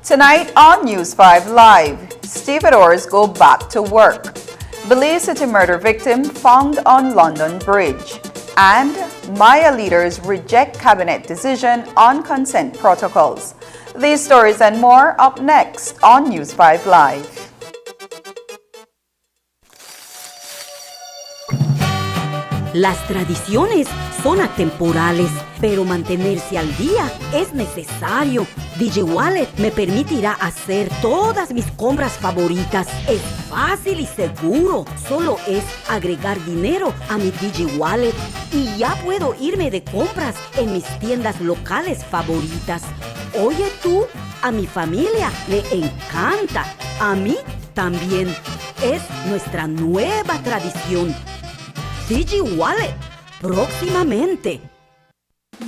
Tonight on News 5 Live, stevedores go back to work. Belize City murder victim found on London Bridge. And Maya leaders reject cabinet decision on consent protocols. These stories and more up next on News 5 Live. Las tradiciones son atemporales, pero mantenerse al día es necesario. DJ Wallet me permitirá hacer todas mis compras favoritas. Es fácil y seguro. Solo es agregar dinero a mi DJ Wallet y ya puedo irme de compras en mis tiendas locales favoritas. Oye tú, a mi familia le encanta. A mí también. Es nuestra nueva tradición. DJ Wallet, próximamente.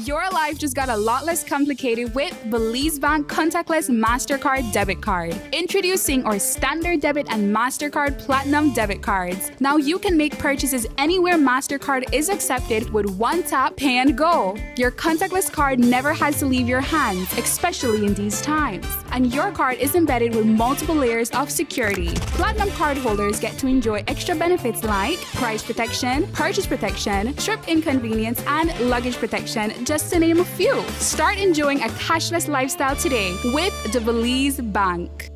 Your life just got a lot less complicated with Belize Bank Contactless MasterCard Debit Card. Introducing our Standard Debit and MasterCard Platinum Debit Cards. Now you can make purchases anywhere MasterCard is accepted with one tap, pay and go. Your contactless card never has to leave your hands, especially in these times. And your card is embedded with multiple layers of security. Platinum card holders get to enjoy extra benefits like price protection, purchase protection, trip inconvenience, and luggage protection, just to name a few. Start enjoying a cashless lifestyle today with the Belize Bank.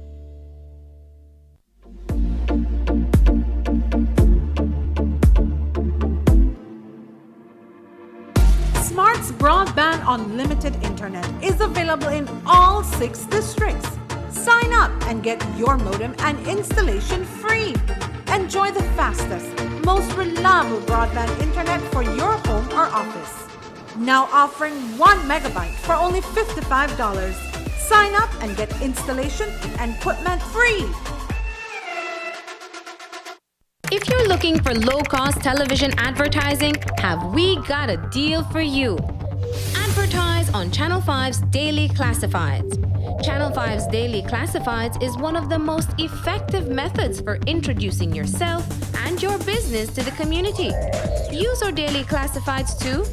Smart's Broadband Unlimited Internet is available in all 6 districts. Sign up and get your modem and installation free. Enjoy the fastest, most reliable broadband internet for your home or office. Now offering 1 megabyte for only $55. Sign up and get installation and equipment free. If you're looking for low-cost television advertising, have we got a deal for you? Advertise on Channel 5's Daily Classifieds. Channel 5's Daily Classifieds is one of the most effective methods for introducing yourself and your business to the community. Use our Daily Classifieds to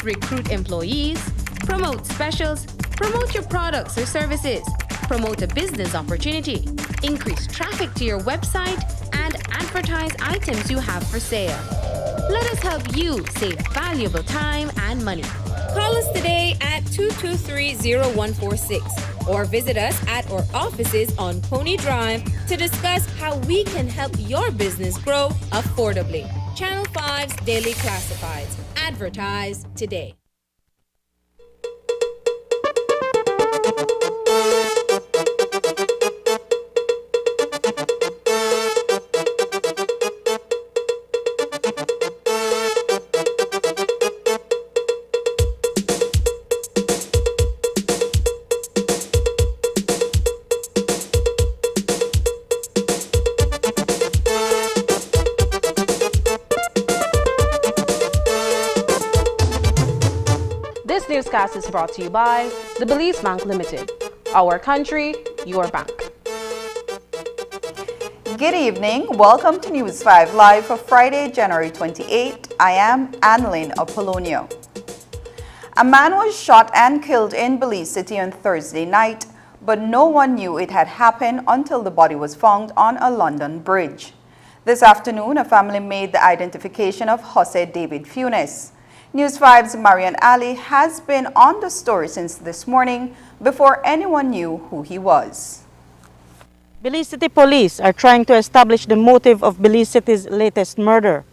recruit employees, promote specials, promote your products or services, promote a business opportunity, increase traffic to your website, and advertise items you have for sale. Let us help you save valuable time and money. Call us today at 223-0146 or visit us at our offices on Pony Drive to discuss how we can help your business grow affordably. Channel 5's Daily Classifieds. Advertise today. This newscast is brought to you by the Belize Bank Limited. Our country, your bank. Good evening. Welcome to News 5 Live for Friday, January 28. I am Annalyn Apolonio. A man was shot and killed in Belize City on Thursday night, but no one knew it had happened until the body was found on a London bridge. This afternoon, a family made the identification of Jose David Funes. News 5's Marian Ali has been on the story since this morning before anyone knew who he was. Belize City Police are trying to establish the motive of Belize City's latest murder.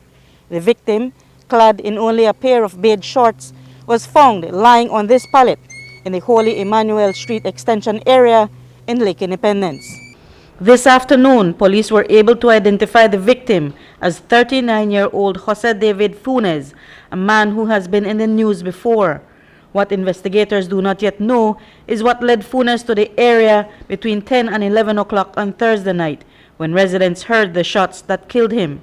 The victim, clad in only a pair of beige shorts, was found lying on this pallet in the Holy Emmanuel Street Extension area in Lake Independence. This afternoon, police were able to identify the victim as 39-year-old Jose David Funes, a man who has been in the news before. What investigators do not yet know is what led Funes to the area between 10 and 11 o'clock on Thursday night, when residents heard the shots that killed him.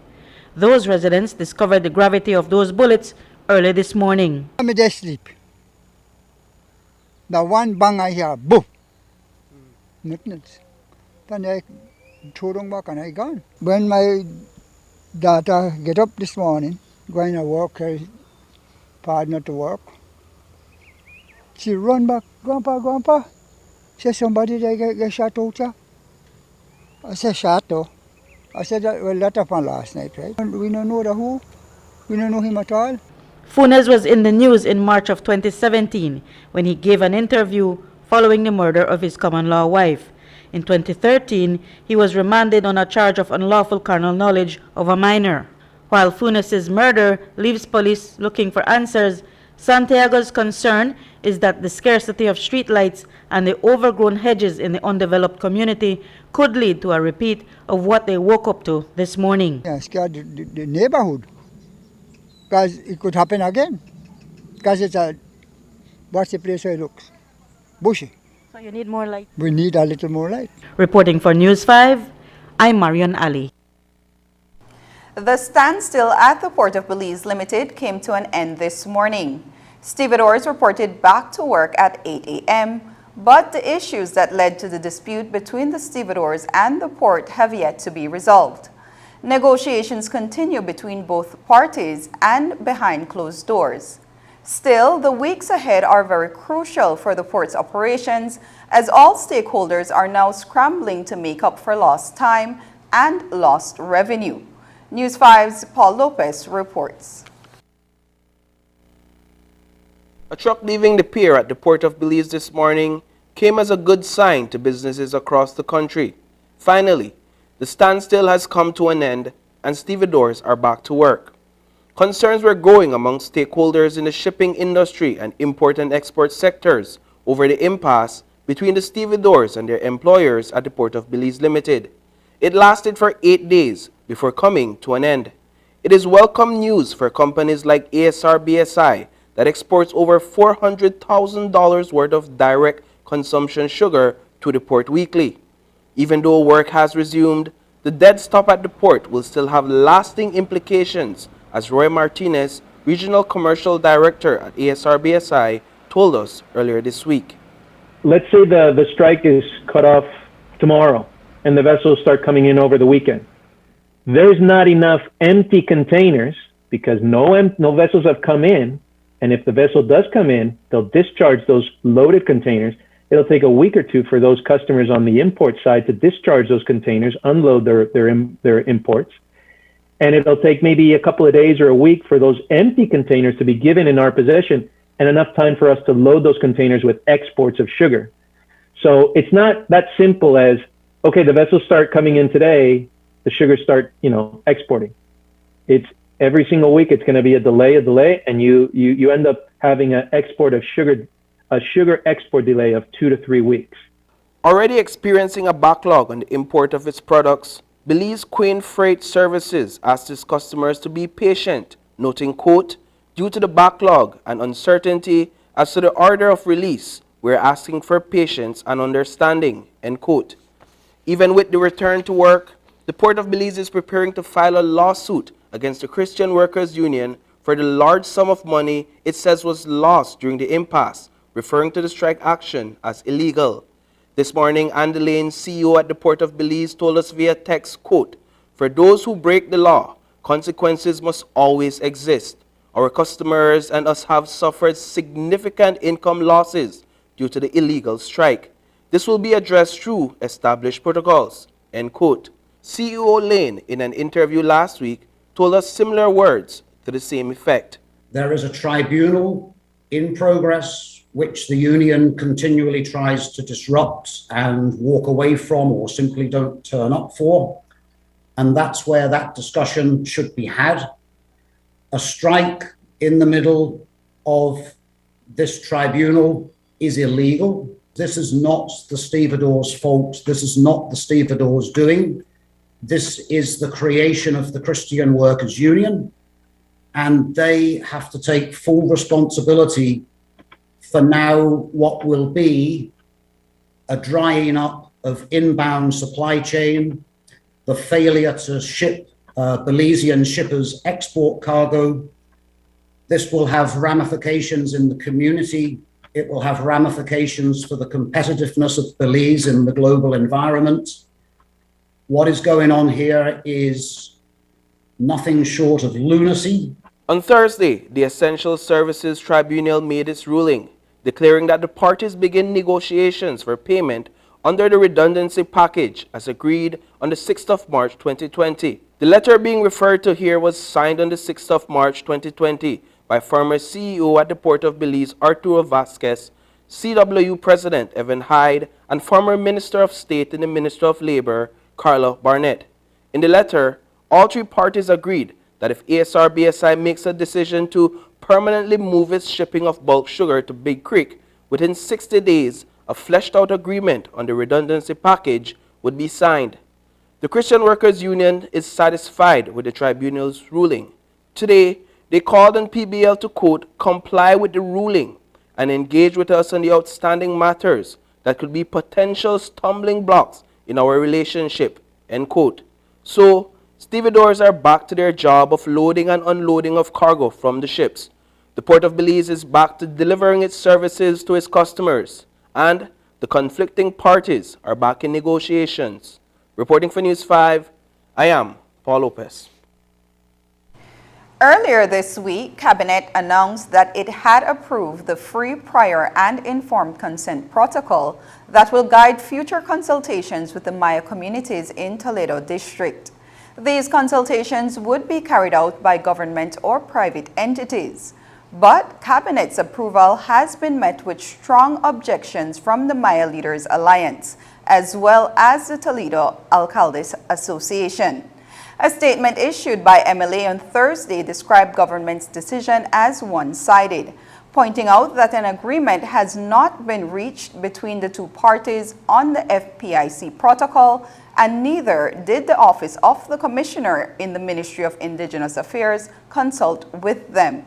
Those residents discovered the gravity of those bullets early this morning. I'm just sleep. The one bang I hear, boom. Nothing. Then I threw back and I gone. When my daughter get up this morning, going to work, her partner to work, she run back, Grandpa, Say somebody they get shot out there. I said shot though. I said well that happened last night, right? And we don't know the who. We don't know him at all. Funes was in the news in March of 2017 when he gave an interview following the murder of his common-law wife. In 2013, he was remanded on a charge of unlawful carnal knowledge of a minor. While Funes' murder leaves police looking for answers, Santiago's concern is that the scarcity of streetlights and the overgrown hedges in the undeveloped community could lead to a repeat of what they woke up to this morning. Yeah, scared the neighborhood. Because it could happen again. Because what's the place where it looks? Bushy. So you need more light. We need a little more light. Reporting for News 5, I'm Marion Ali. The standstill at the Port of Belize Limited came to an end this morning. Stevedores reported back to work at 8 a.m., but the issues that led to the dispute between the stevedores and the port have yet to be resolved. Negotiations continue between both parties and behind closed doors. Still, the weeks ahead are very crucial for the port's operations as all stakeholders are now scrambling to make up for lost time and lost revenue. News 5's Paul Lopez reports. A truck leaving the pier at the Port of Belize this morning came as a good sign to businesses across the country. Finally, the standstill has come to an end and stevedores are back to work. Concerns were growing among stakeholders in the shipping industry and import and export sectors over the impasse between the stevedores and their employers at the Port of Belize Limited. It lasted for 8 days before coming to an end. It is welcome news for companies like ASR BSI that exports over $400,000 worth of direct consumption sugar to the port weekly. Even though work has resumed, the dead stop at the port will still have lasting implications, as Roy Martinez, Regional Commercial Director at ASR BSI, told us earlier this week. Let's say the strike is cut off tomorrow and the vessels start coming in over the weekend. There's not enough empty containers because no vessels have come in, and if the vessel does come in, they'll discharge those loaded containers. It'll take a week or two for those customers on the import side to discharge those containers, unload their imports. And it'll take maybe a couple of days or a week for those empty containers to be given in our possession and enough time for us to load those containers with exports of sugar. So it's not that simple as, okay, the vessels start coming in today, the sugar start, exporting. It's every single week it's going to be a delay, and you end up having a sugar export delay of 2 to 3 weeks. Already experiencing a backlog on the import of its products, Belize Queen Freight Services asked its customers to be patient, noting, quote, due to the backlog and uncertainty as to the order of release, we're asking for patience and understanding, end quote. Even with the return to work, the Port of Belize is preparing to file a lawsuit against the Christian Workers Union for the large sum of money it says was lost during the impasse, referring to the strike action as illegal. This morning, Andy Lane, CEO at the Port of Belize, told us via text, quote, for those who break the law, consequences must always exist. Our customers and us have suffered significant income losses due to the illegal strike. This will be addressed through established protocols, end quote. CEO Lane, in an interview last week, told us similar words to the same effect. There is a tribunal in progress which the union continually tries to disrupt and walk away from or simply don't turn up for. And that's where that discussion should be had. A strike in the middle of this tribunal is illegal. This is not the stevedores' fault. This is not the stevedores' doing. This is the creation of the Christian Workers Union, and they have to take full responsibility for now what will be a drying up of inbound supply chain, the failure to ship Belizean shippers export cargo. This will have ramifications in the community. It will have ramifications for the competitiveness of Belize in the global environment. What is going on here is nothing short of lunacy. On Thursday, the Essential Services Tribunal made its ruling. declaring that the parties begin negotiations for payment under the redundancy package as agreed on the 6th of March 2020. The letter being referred to here was signed on the 6th of March 2020 by former CEO at the Port of Belize Arturo Vasquez, CWU President Evan Hyde, and former Minister of State in the Ministry of Labor, Carla Barnett. In the letter, all three parties agreed that if ASR-BSI makes a decision to permanently move its shipping of bulk sugar to Big Creek, within 60 days, a fleshed-out agreement on the redundancy package would be signed. The Christian Workers Union is satisfied with the tribunal's ruling. Today, they called on PBL to, quote, comply with the ruling and engage with us on the outstanding matters that could be potential stumbling blocks in our relationship, end quote. So, stevedores are back to their job of loading and unloading of cargo from the ships. The Port of Belize is back to delivering its services to its customers, and the conflicting parties are back in negotiations. Reporting for News 5, I am Paul Lopez. Earlier this week, Cabinet announced that it had approved the free, prior, and informed consent protocol that will guide future consultations with the Maya communities in Toledo District. These consultations would be carried out by government or private entities. But Cabinet's approval has been met with strong objections from the Maya Leaders Alliance, as well as the Toledo Alcaldes Association. A statement issued by MLA on Thursday described government's decision as one-sided, pointing out that an agreement has not been reached between the two parties on the FPIC protocol, and neither did the Office of the Commissioner in the Ministry of Indigenous Affairs consult with them.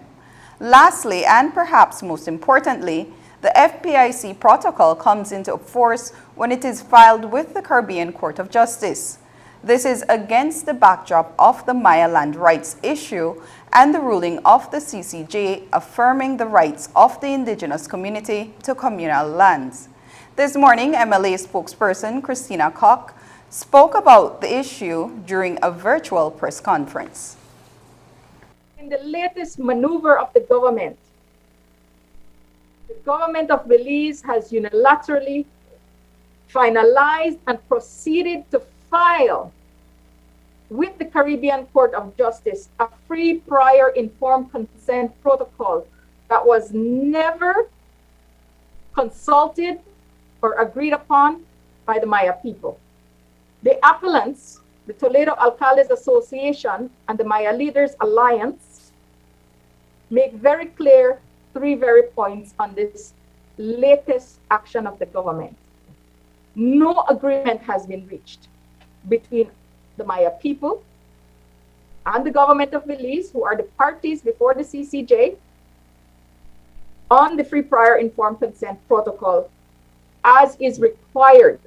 Lastly, and perhaps most importantly, the FPIC protocol comes into force when it is filed with the Caribbean Court of Justice. This is against the backdrop of the Maya land rights issue and the ruling of the CCJ affirming the rights of the indigenous community to communal lands. This morning, MLA spokesperson Christina Koch spoke about the issue during a virtual press conference. In the latest maneuver of the government of Belize has unilaterally finalized and proceeded to file with the Caribbean Court of Justice a free, prior, informed consent protocol that was never consulted or agreed upon by the Maya people. The appellants, the Toledo Alcaldes Association and the Maya Leaders Alliance, make very clear three very points on this latest action of the government. No agreement has been reached between the Maya people and the government of Belize, who are the parties before the CCJ, on the free, prior, informed consent protocol as is required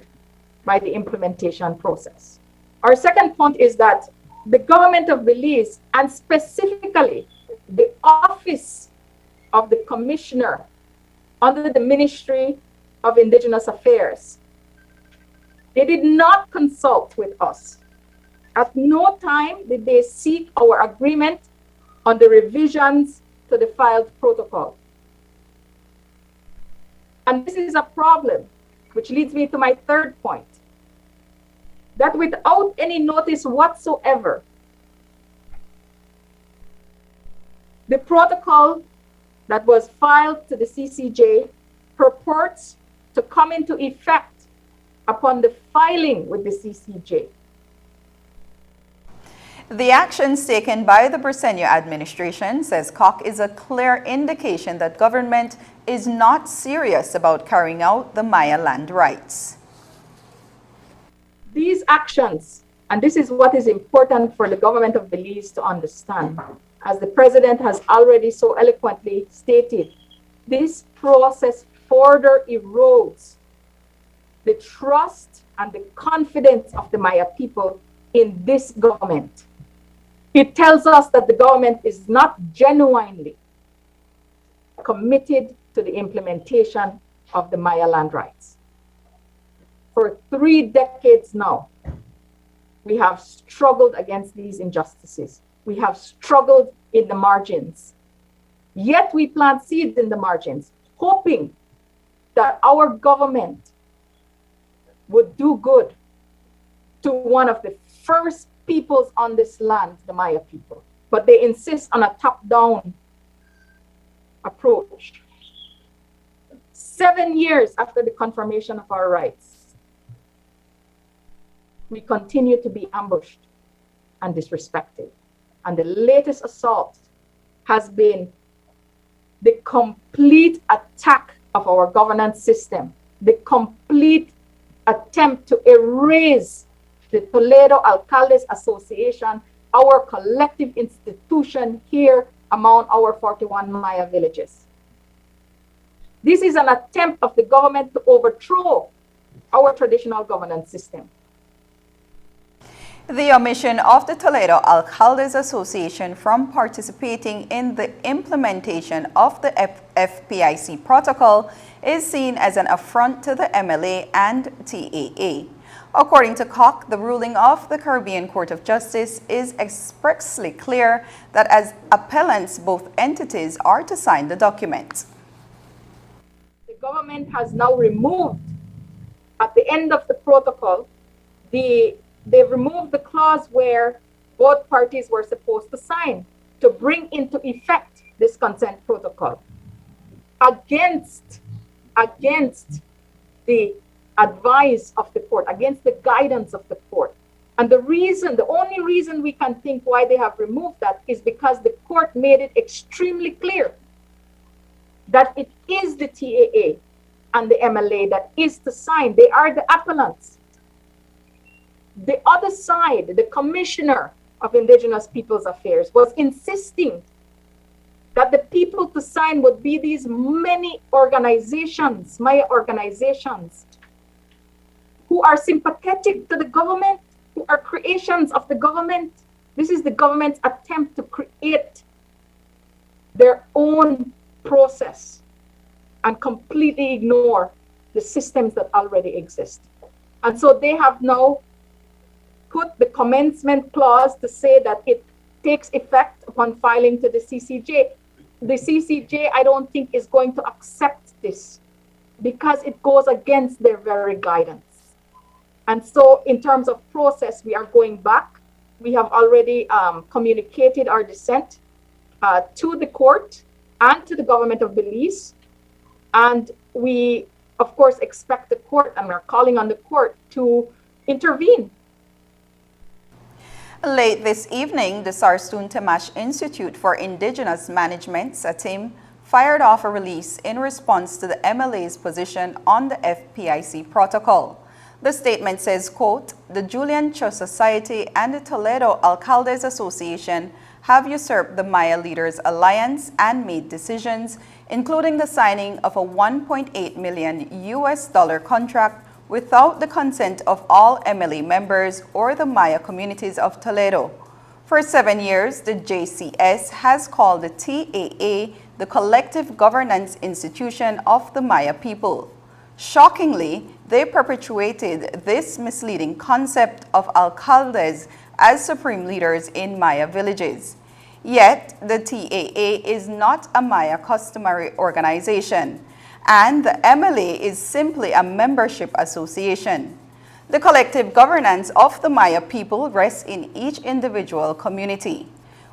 by the implementation process. Our second point is that the government of Belize, and specifically the Office of the Commissioner under the Ministry of Indigenous Affairs, they did not consult with us. At no time did they seek our agreement on the revisions to the filed protocol. And this is a problem, which leads me to my third point, that without any notice whatsoever, the protocol that was filed to the CCJ purports to come into effect upon the filing with the CCJ. The actions taken by the Briceño administration, says Koch, is a clear indication that government is not serious about carrying out the Maya land rights. These actions, and this is what is important for the government of Belize to understand, as the president has already so eloquently stated, this process further erodes the trust and the confidence of the Maya people in this government. It tells us that the government is not genuinely committed to the implementation of the Maya land rights. For 3 decades now, we have struggled against these injustices. We have struggled in the margins. Yet we plant seeds in the margins, hoping that our government would do good to one of the first peoples on this land, the Maya people. But they insist on a top-down approach. 7 years after the confirmation of our rights, we continue to be ambushed and disrespected. And the latest assault has been the complete attack of our governance system, the complete attempt to erase the Toledo Alcaldes Association, our collective institution here among our 41 Maya villages. This is an attempt of the government to overthrow our traditional governance system. The omission of the Toledo Alcaldes Association from participating in the implementation of the FPIC protocol is seen as an affront to the MLA and TAA. According to Koch, the ruling of the Caribbean Court of Justice is expressly clear that as appellants, both entities are to sign the document. The government has now removed, at the end of the protocol, they've removed the clause where both parties were supposed to sign to bring into effect this consent protocol against the advice of the court, against the guidance of the court. And the only reason we can think why they have removed that is because the court made it extremely clear that it is the TAA and the MLA that is to sign. They are the appellants. The other side, the Commissioner of Indigenous Peoples Affairs, was insisting that the people to sign would be these many organizations, Maya organizations, who are sympathetic to the government, who are creations of the government. This is the government's attempt to create their own process and completely ignore the systems that already exist. And so they have now put the commencement clause to say that it takes effect upon filing to the CCJ. The CCJ, I don't think, is going to accept this because it goes against their very guidance. And so in terms of process, we are going back. We have already communicated our dissent to the court and to the government of Belize. And we, of course, expect the court, and we're calling on the court to intervene. Late this evening, the Sarstoon Temash Institute for Indigenous Management, SATIM, fired off a release in response to the MLA's position on the FPIC protocol. The statement says, quote, "The Julian Cho Society and the Toledo Alcaldes Association have usurped the Maya Leaders Alliance and made decisions, including the signing of a $1.8 million contract without the consent of all MLA members or the Maya communities of Toledo. For 7 years, the JCS has called the TAA the collective governance institution of the Maya people. Shockingly, they perpetuated this misleading concept of alcaldes as supreme leaders in Maya villages. Yet, the TAA is not a Maya customary organization, and the MLA is simply a membership association. The collective governance of the Maya people rests in each individual community.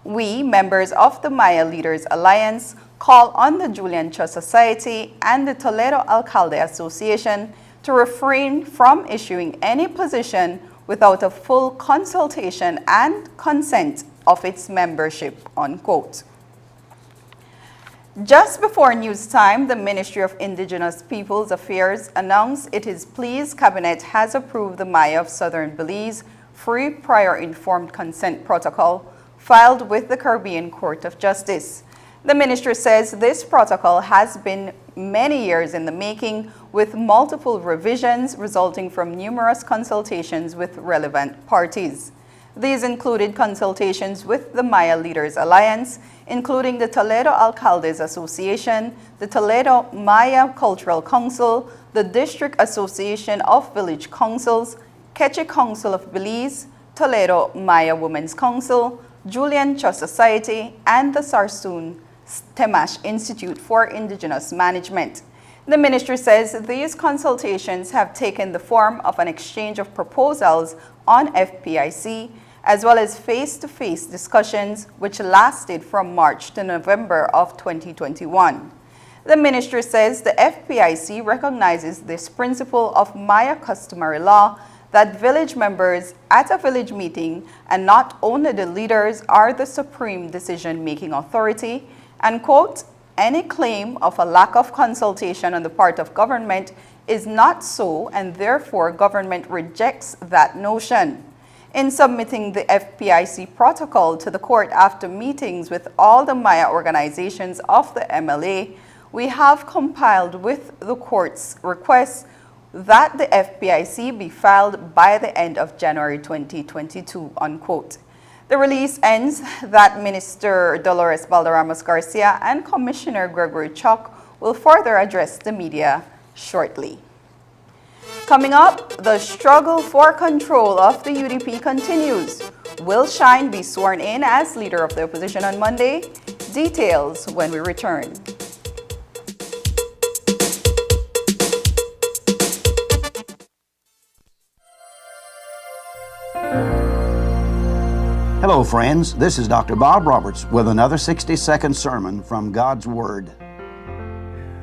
We, members of the Maya Leaders Alliance, call on the Julian Cho Society and the Toledo Alcalde Association to refrain from issuing any position without a full consultation and consent of its membership," unquote. Just before news time, the Ministry of Indigenous Peoples Affairs announced it is pleased Cabinet has approved the Maya of Southern Belize Free Prior Informed Consent Protocol filed with the Caribbean Court of Justice. The ministry says this protocol has been many years in the making, with multiple revisions resulting from numerous consultations with relevant parties. These included consultations with the Maya Leaders Alliance, including the Toledo Alcaldes Association, the Toledo Maya Cultural Council, the District Association of Village Councils, Quechua Council of Belize, Toledo Maya Women's Council, Julian Cho Society, and the Sarstoon Temash Institute for Indigenous Management. The ministry says these consultations have taken the form of an exchange of proposals on FPIC, as well as face-to-face discussions which lasted from March to November of 2021. The ministry says the FPIC recognizes this principle of Maya customary law that village members at a village meeting and not only the leaders are the supreme decision-making authority, and quote, any claim of a lack of consultation on the part of government is not so, and therefore government rejects that notion. In submitting the FPIC protocol to the court after meetings with all the Maya organizations of the MLA, we have compiled with the court's request that the FPIC be filed by the end of January 2022, unquote. The release ends that Minister Dolores Valderramos Garcia and Commissioner Gregory Chuck will further address the media shortly. Coming up, the struggle for control of the UDP continues. Will Shine be sworn in as leader of the opposition on Monday? Details when we return. Hello, friends. This is Dr. Bob Roberts with another 60-second sermon from God's Word.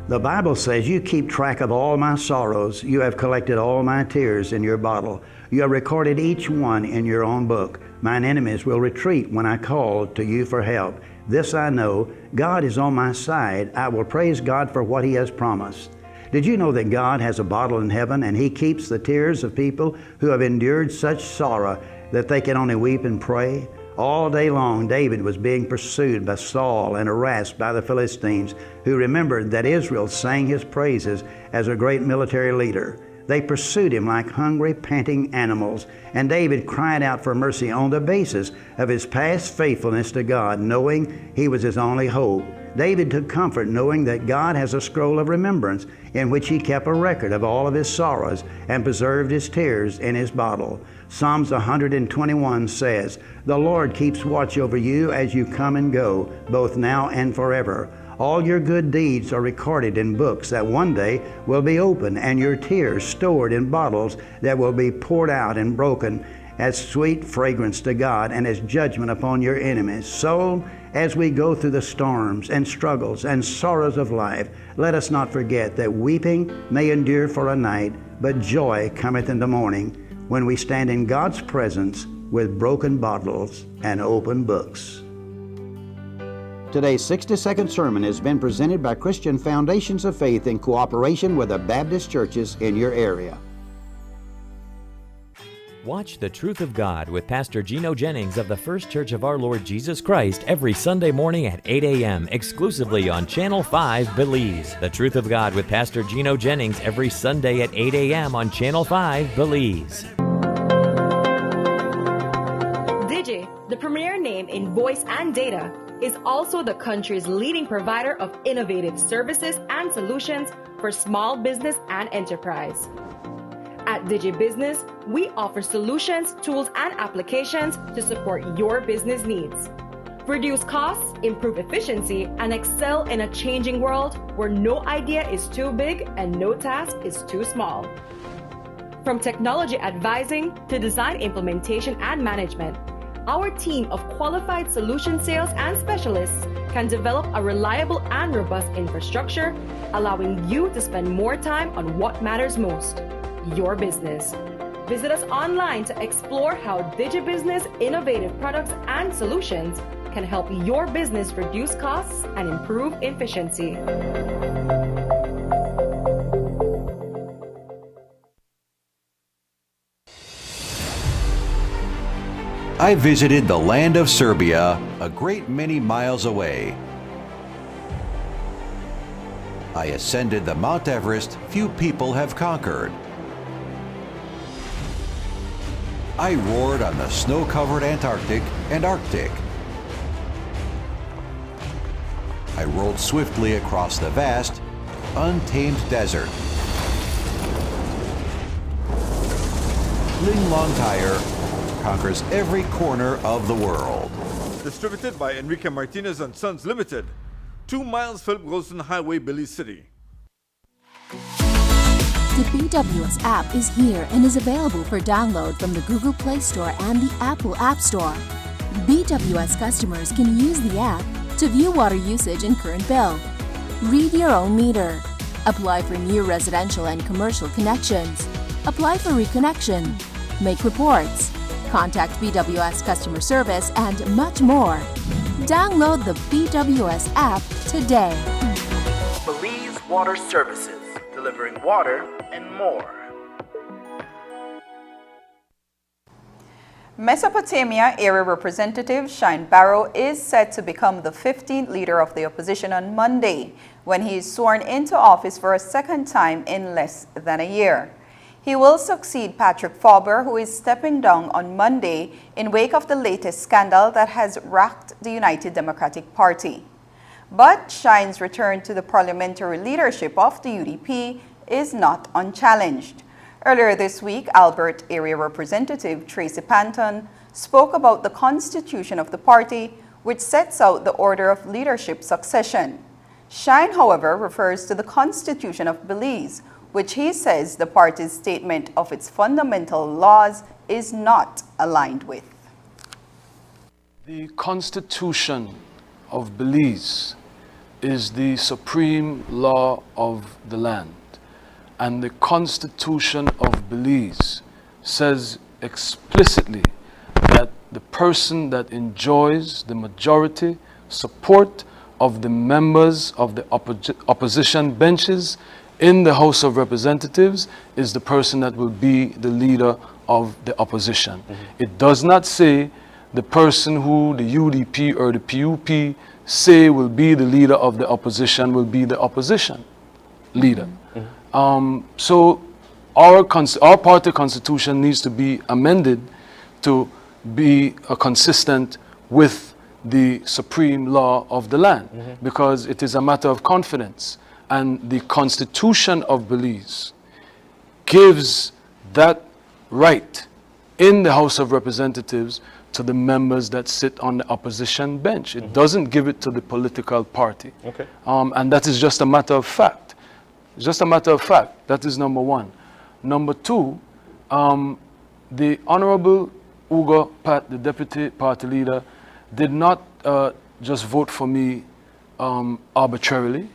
The Bible says, you keep track of all my sorrows. You have collected all my tears in your bottle. You have recorded each one in your own book. Mine enemies will retreat when I call to you for help. This I know, God is on my side. I will praise God for what He has promised. Did you know that God has a bottle in heaven and He keeps the tears of people who have endured such sorrow that they can only weep and pray? All day long, David was being pursued by Saul and harassed by the Philistines, who remembered that Israel sang his praises as a great military leader. They pursued him like hungry, panting animals, and David cried out for mercy on the basis of his past faithfulness to God, knowing he was his only hope. David took comfort knowing that God has a scroll of remembrance in which He kept a record of all of his sorrows and preserved his tears in his bottle. Psalms 121 says, "The Lord keeps watch over you as you come and go, both now and forever. All your good deeds are recorded in books that one day will be opened, and your tears stored in bottles that will be poured out and broken as sweet fragrance to God and as judgment upon your enemies." So, as we go through the storms and struggles and sorrows of life, let us not forget that weeping may endure for a night, but joy cometh in the morning, when we stand in God's presence with broken bottles and open books. Today's 60-second sermon has been presented by Christian Foundations of Faith in cooperation with the Baptist churches in your area. Watch The Truth of God with Pastor Gino Jennings of the First Church of Our Lord Jesus Christ every Sunday morning at 8 a.m. exclusively on Channel 5 Belize. The Truth of God with Pastor Gino Jennings every Sunday at 8 a.m. on Channel 5 Belize. Digi, the premier name in voice and data, is also the country's leading provider of innovative services and solutions for small business and enterprise. At DigiBusiness, we offer solutions, tools, and applications to support your business needs. Reduce costs, improve efficiency, and excel in a changing world where no idea is too big and no task is too small. From technology advising to design implementation and management, our team of qualified solution sales and specialists can develop a reliable and robust infrastructure, allowing you to spend more time on what matters most, your business. Visit us online to explore how DigiBusiness innovative products and solutions can help your business reduce costs and improve efficiency. I visited the land of Serbia, a great many miles away. I ascended the Mount Everest few people have conquered. I roared on the snow-covered Antarctic and Arctic. I rolled swiftly across the vast, untamed desert. Ling Long Tire conquers every corner of the world. Distributed by Enrique Martinez and Sons Limited, 2 miles Philip Golston Highway, Belize City. The BWS app is here and is available for download from the Google Play Store and the Apple App Store. BWS customers can use the app to view water usage and current bill, read your own meter, apply for new residential and commercial connections, apply for reconnection, make reports, contact BWS customer service, and much more. Download the BWS app today. Belize Water Services, delivering water and more. Mesopotamia Area Representative Shine Barrow is set to become the 15th leader of the opposition on Monday, when he is sworn into office for a second time in less than a year. He will succeed Patrick Fauber, who is stepping down on Monday in wake of the latest scandal that has racked the United Democratic Party. But Shine's return to the parliamentary leadership of the UDP is not unchallenged. Earlier this week, Albert Area Representative Tracy Panton spoke about the constitution of the party, which sets out the order of leadership succession. Shine, however, refers to the Constitution of Belize, which he says the party's statement of its fundamental laws is not aligned with. The Constitution of Belize is the supreme law of the land. And the Constitution of Belize says explicitly that the person that enjoys the majority support of the members of the opposition benches in the House of Representatives is the person that will be the leader of the opposition. It does not say the person who the UDP or the PUP say will be the leader of the opposition will be the opposition leader. So our party constitution needs to be amended to be consistent with the supreme law of the land, because it is a matter of confidence. And the Constitution of Belize gives that right in the House of Representatives to the members that sit on the opposition bench. It doesn't give it to the political party. And that is just a matter of fact. It's just a matter of fact. That is number one. Number two, the Honorable Ugo Pat, the Deputy Party Leader, did not just vote for me arbitrarily.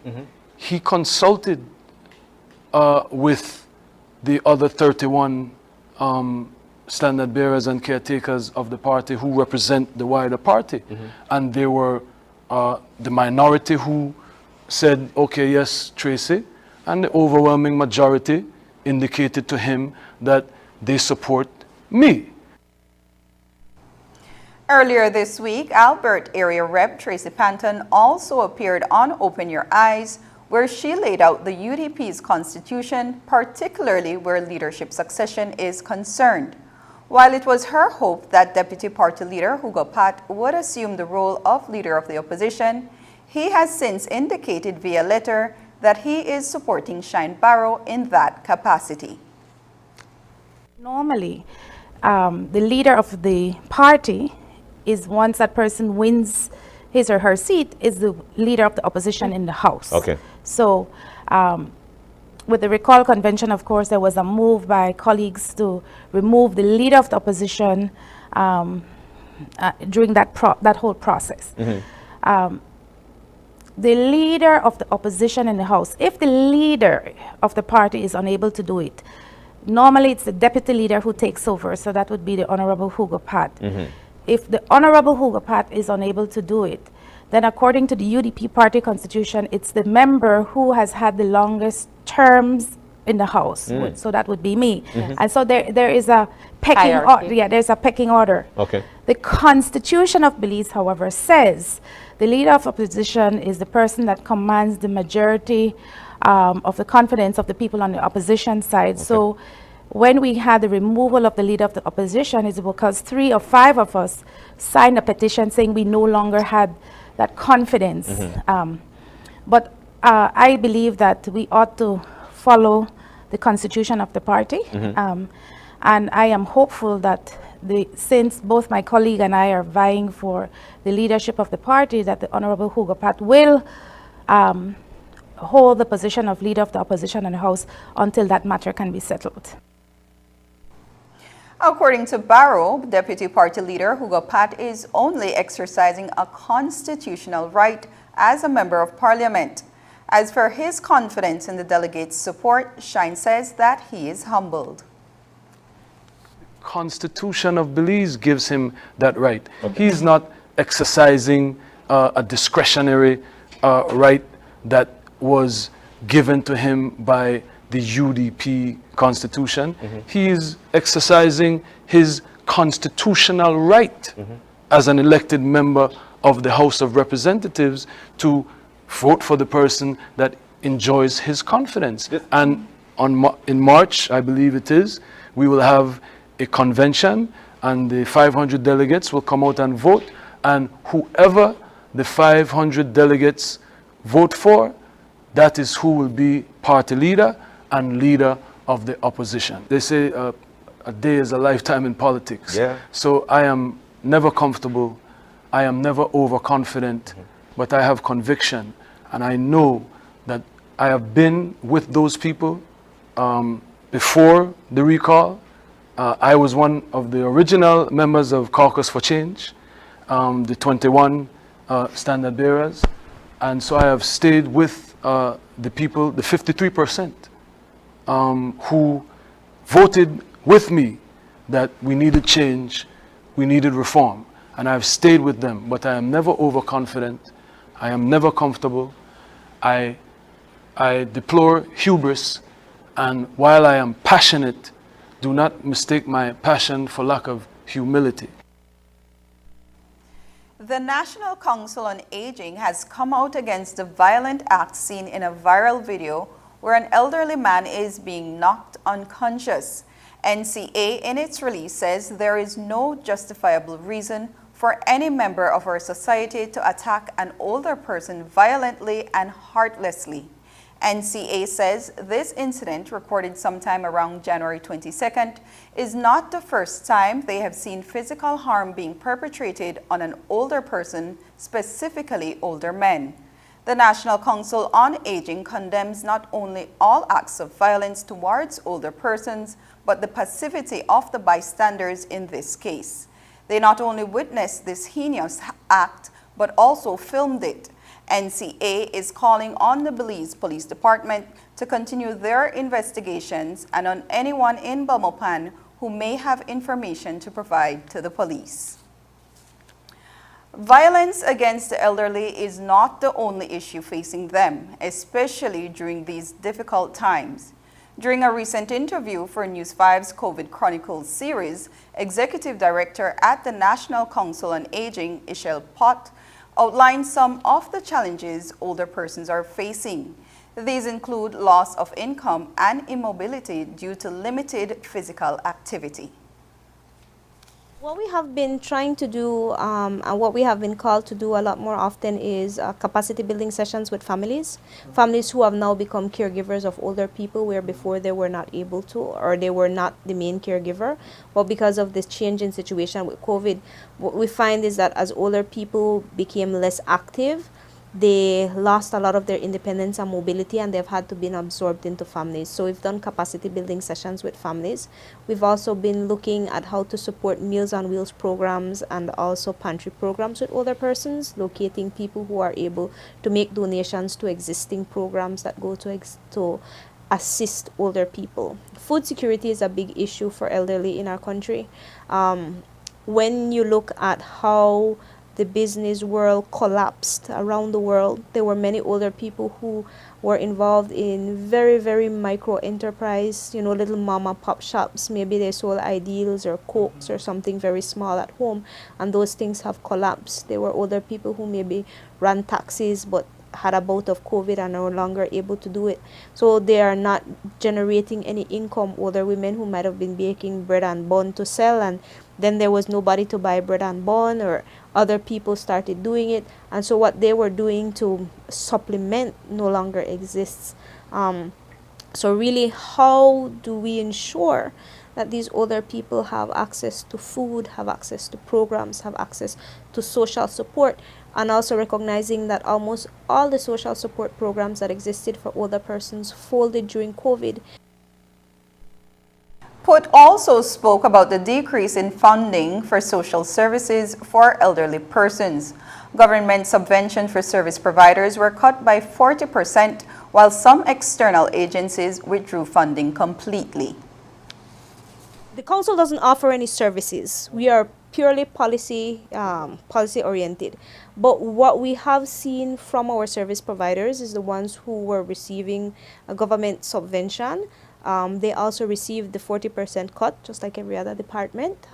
He consulted with the other 31 standard bearers and caretakers of the party who represent the wider party. And they were the minority who said, okay, yes, Tracy, and the overwhelming majority indicated to him that they support me. Earlier this week, Albert Area Rep Tracy Panton also appeared on Open Your Eyes, where she laid out the UDP's constitution, particularly where leadership succession is concerned. While it was her hope that Deputy Party Leader Hugo Pat would assume the role of Leader of the Opposition, he has since indicated via letter that he is supporting Shine Barrow in that capacity. Normally, the leader of the party is, once that person wins his or her seat, is the leader of the opposition in the House. So with the recall convention, of course, there was a move by colleagues to remove the leader of the opposition during that whole process. The leader of the opposition in the House, if the leader of the party is unable to do it, normally it's the deputy leader who takes over, so that would be the Honorable Hugo Pat. If the Honorable Hugo Pat is unable to do it, then according to the UDP party constitution, it's the member who has had the longest terms in the House. So that would be me. And so there is a pecking order. Yeah, there's a pecking order. The Constitution of Belize, however, says the leader of opposition is the person that commands the majority of the confidence of the people on the opposition side. So when we had the removal of the leader of the opposition, it's because 3 or 5 of us signed a petition saying we no longer had that confidence. But I believe that we ought to follow the constitution of the party. And I am hopeful that since both my colleague and I are vying for the leadership of the party, that the Honorable Hugo Pat will hold the position of leader of the opposition in the House until that matter can be settled. According to Barrow, Deputy Party Leader Hugo Pat is only exercising a constitutional right as a Member of Parliament. As for his confidence in the delegates' support, Shine says that he is humbled. Constitution of Belize gives him that right. Okay. He's not exercising a discretionary right that was given to him by the UDP Constitution. He is exercising his constitutional right as an elected member of the House of Representatives to vote for the person that enjoys his confidence. And in March, I believe it is, we will have a convention and the 500 delegates will come out and vote, and whoever the 500 delegates vote for, that is who will be party leader and leader of the opposition. They say a day is a lifetime in politics. Yeah. So I am never comfortable, I am never overconfident, but I have conviction, and I know that I have been with those people before the recall. I was one of the original members of Caucus for Change, the 21 standard bearers, and so I have stayed with the people, the 53%, who voted with me that we needed change, we needed reform, and I've stayed with them, but I am never overconfident, I am never comfortable, I deplore hubris, and while I am passionate, do not mistake my passion for lack of humility. The National Council on Aging has come out against the violent act seen in a viral video where an elderly man is being knocked unconscious. NCA in its release says there is no justifiable reason for any member of our society to attack an older person violently and heartlessly. NCA says this incident, recorded sometime around January 22nd, is not the first time they have seen physical harm being perpetrated on an older person, specifically older men. The National Council on Aging condemns not only all acts of violence towards older persons, but the passivity of the bystanders in this case. They not only witnessed this heinous act, but also filmed it. NCA is calling on the Belize Police Department to continue their investigations and on anyone in Belmopan who may have information to provide to the police. Violence against the elderly is not the only issue facing them, especially during these difficult times. During a recent interview for News 5's COVID Chronicles series, Executive Director at the National Council on Aging, Ishel Pott, outlined some of the challenges older persons are facing. These include loss of income and immobility due to limited physical activity. What we have been trying to do and what we have been called to do a lot more often is capacity building sessions with families who have now become caregivers of older people where before they were not able to, or they were not the main caregiver. Well, because of this change in situation with COVID, what we find is that as older people became less active, they lost a lot of their independence and mobility, and they've had to be absorbed into families. So we've done capacity building sessions with families. We've also been looking at how to support Meals on Wheels programs and also pantry programs with older persons, locating people who are able to make donations to existing programs that go to assist older people. Food security is a big issue for elderly in our country. When you look at how the business world collapsed around the world, there were many older people who were involved in very, very micro enterprise, little mama pop shops. Maybe they sold ideals or cokes or something very small at home, and those things have collapsed. There were older people who maybe ran taxis but had a bout of COVID and are no longer able to do it. So they are not generating any income. Older women who might have been baking bread and bun to sell, and then there was nobody to buy bread and bun, or other people started doing it, and so what they were doing to supplement no longer exists. So really, how do we ensure that these older people have access to food, have access to programs, have access to social support and also recognizing that almost all the social support programs that existed for older persons folded during COVID. Put also spoke about the decrease in funding for social services for elderly persons. Government subvention for service providers were cut by 40%, while some external agencies withdrew funding completely. The council doesn't offer any services. We are purely policy oriented. But what we have seen from our service providers is the ones who were receiving a government subvention. They also received the 40% cut, just like every other department.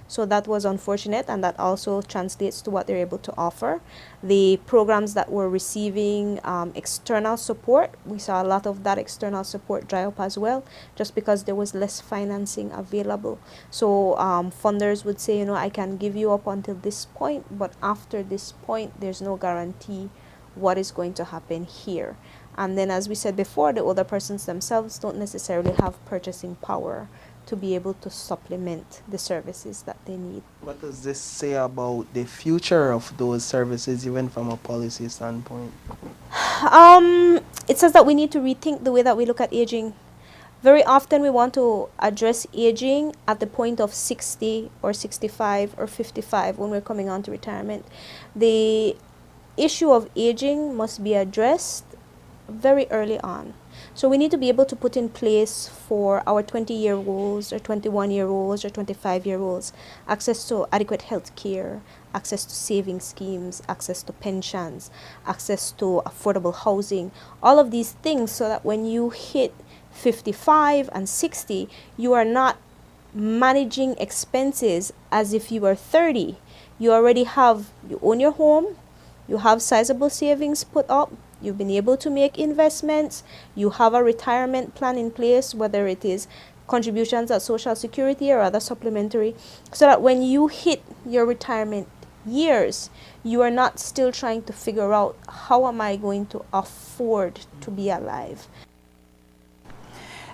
So that was unfortunate, and that also translates to what they're able to offer. The programs that were receiving external support, we saw a lot of that external support dry up as well, just because there was less financing available. So funders would say, I can give you up until this point, but after this point, there's no guarantee what is going to happen here. And then, as we said before, the older persons themselves don't necessarily have purchasing power to be able to supplement the services that they need. What does this say about the future of those services, even from a policy standpoint? It says that we need to rethink the way that we look at aging. Very often we want to address aging at the point of 60 or 65 or 55 when we're coming on to retirement. The issue of aging must be addressed very early on. So we need to be able to put in place for our 20-year-olds or 21-year-olds or 25-year-olds access to adequate health care, access to saving schemes, access to pensions, access to affordable housing, all of these things, so that when you hit 55 and 60, you are not managing expenses as if you were 30. You own your home, you have sizable savings put up, you've been able to make investments, you have a retirement plan in place, whether it is contributions at Social Security or other supplementary, so that when you hit your retirement years, you are not still trying to figure out, how am I going to afford to be alive?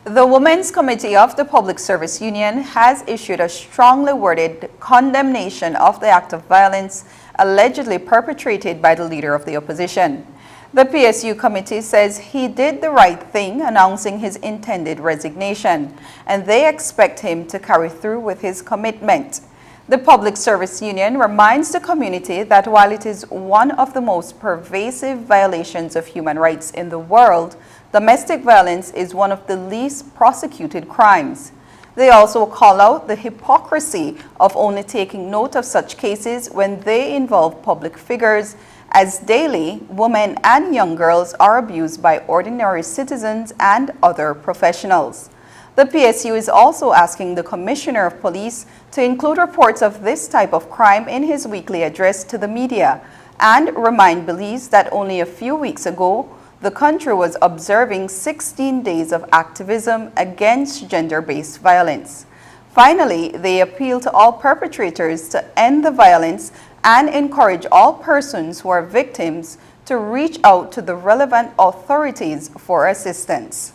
The Women's Committee of the Public Service Union has issued a strongly worded condemnation of the act of violence allegedly perpetrated by the leader of the opposition. The PSU committee says he did the right thing, announcing his intended resignation, and they expect him to carry through with his commitment. The Public Service Union reminds the community that while it is one of the most pervasive violations of human rights in the world, domestic violence is one of the least prosecuted crimes. They also call out the hypocrisy of only taking note of such cases when they involve public figures, as daily, women and young girls are abused by ordinary citizens and other professionals. The PSU is also asking the Commissioner of Police to include reports of this type of crime in his weekly address to the media, and remind Belize that only a few weeks ago, the country was observing 16 days of activism against gender-based violence. Finally, they appeal to all perpetrators to end the violence and encourage all persons who are victims to reach out to the relevant authorities for assistance.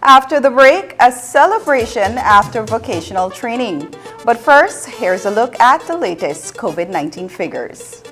After the break, a celebration after vocational training. But first, here's a look at the latest COVID-19 figures.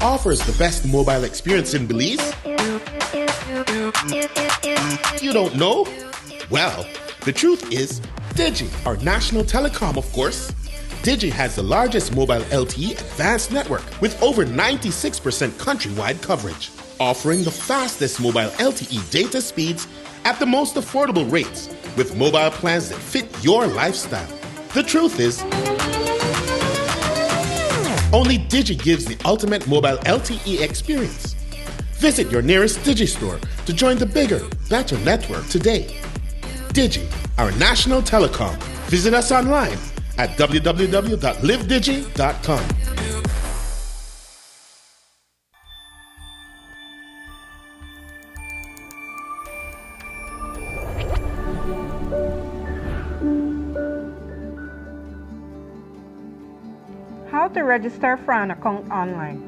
Offers the best mobile experience in Belize? You don't know? Well, the truth is, Digi, our national telecom, of course. Digi has the largest mobile LTE advanced network with over 96% countrywide coverage, offering the fastest mobile LTE data speeds at the most affordable rates with mobile plans that fit your lifestyle. The truth is, only Digi gives the ultimate mobile LTE experience. Visit your nearest Digi store to join the bigger, better network today. Digi, our national telecom. Visit us online at www.livedigi.com. How to register for an account online.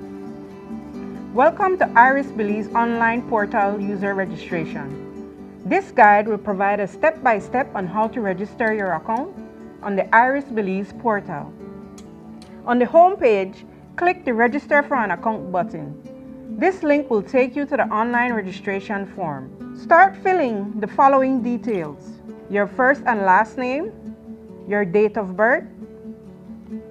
Welcome to Iris Belize online portal user registration. This guide will provide a step-by-step on how to register your account on the Iris Belize portal. On the home page, click the Register for an Account button. This link will take you to the online registration form. Start filling the following details: your first and last name, your date of birth.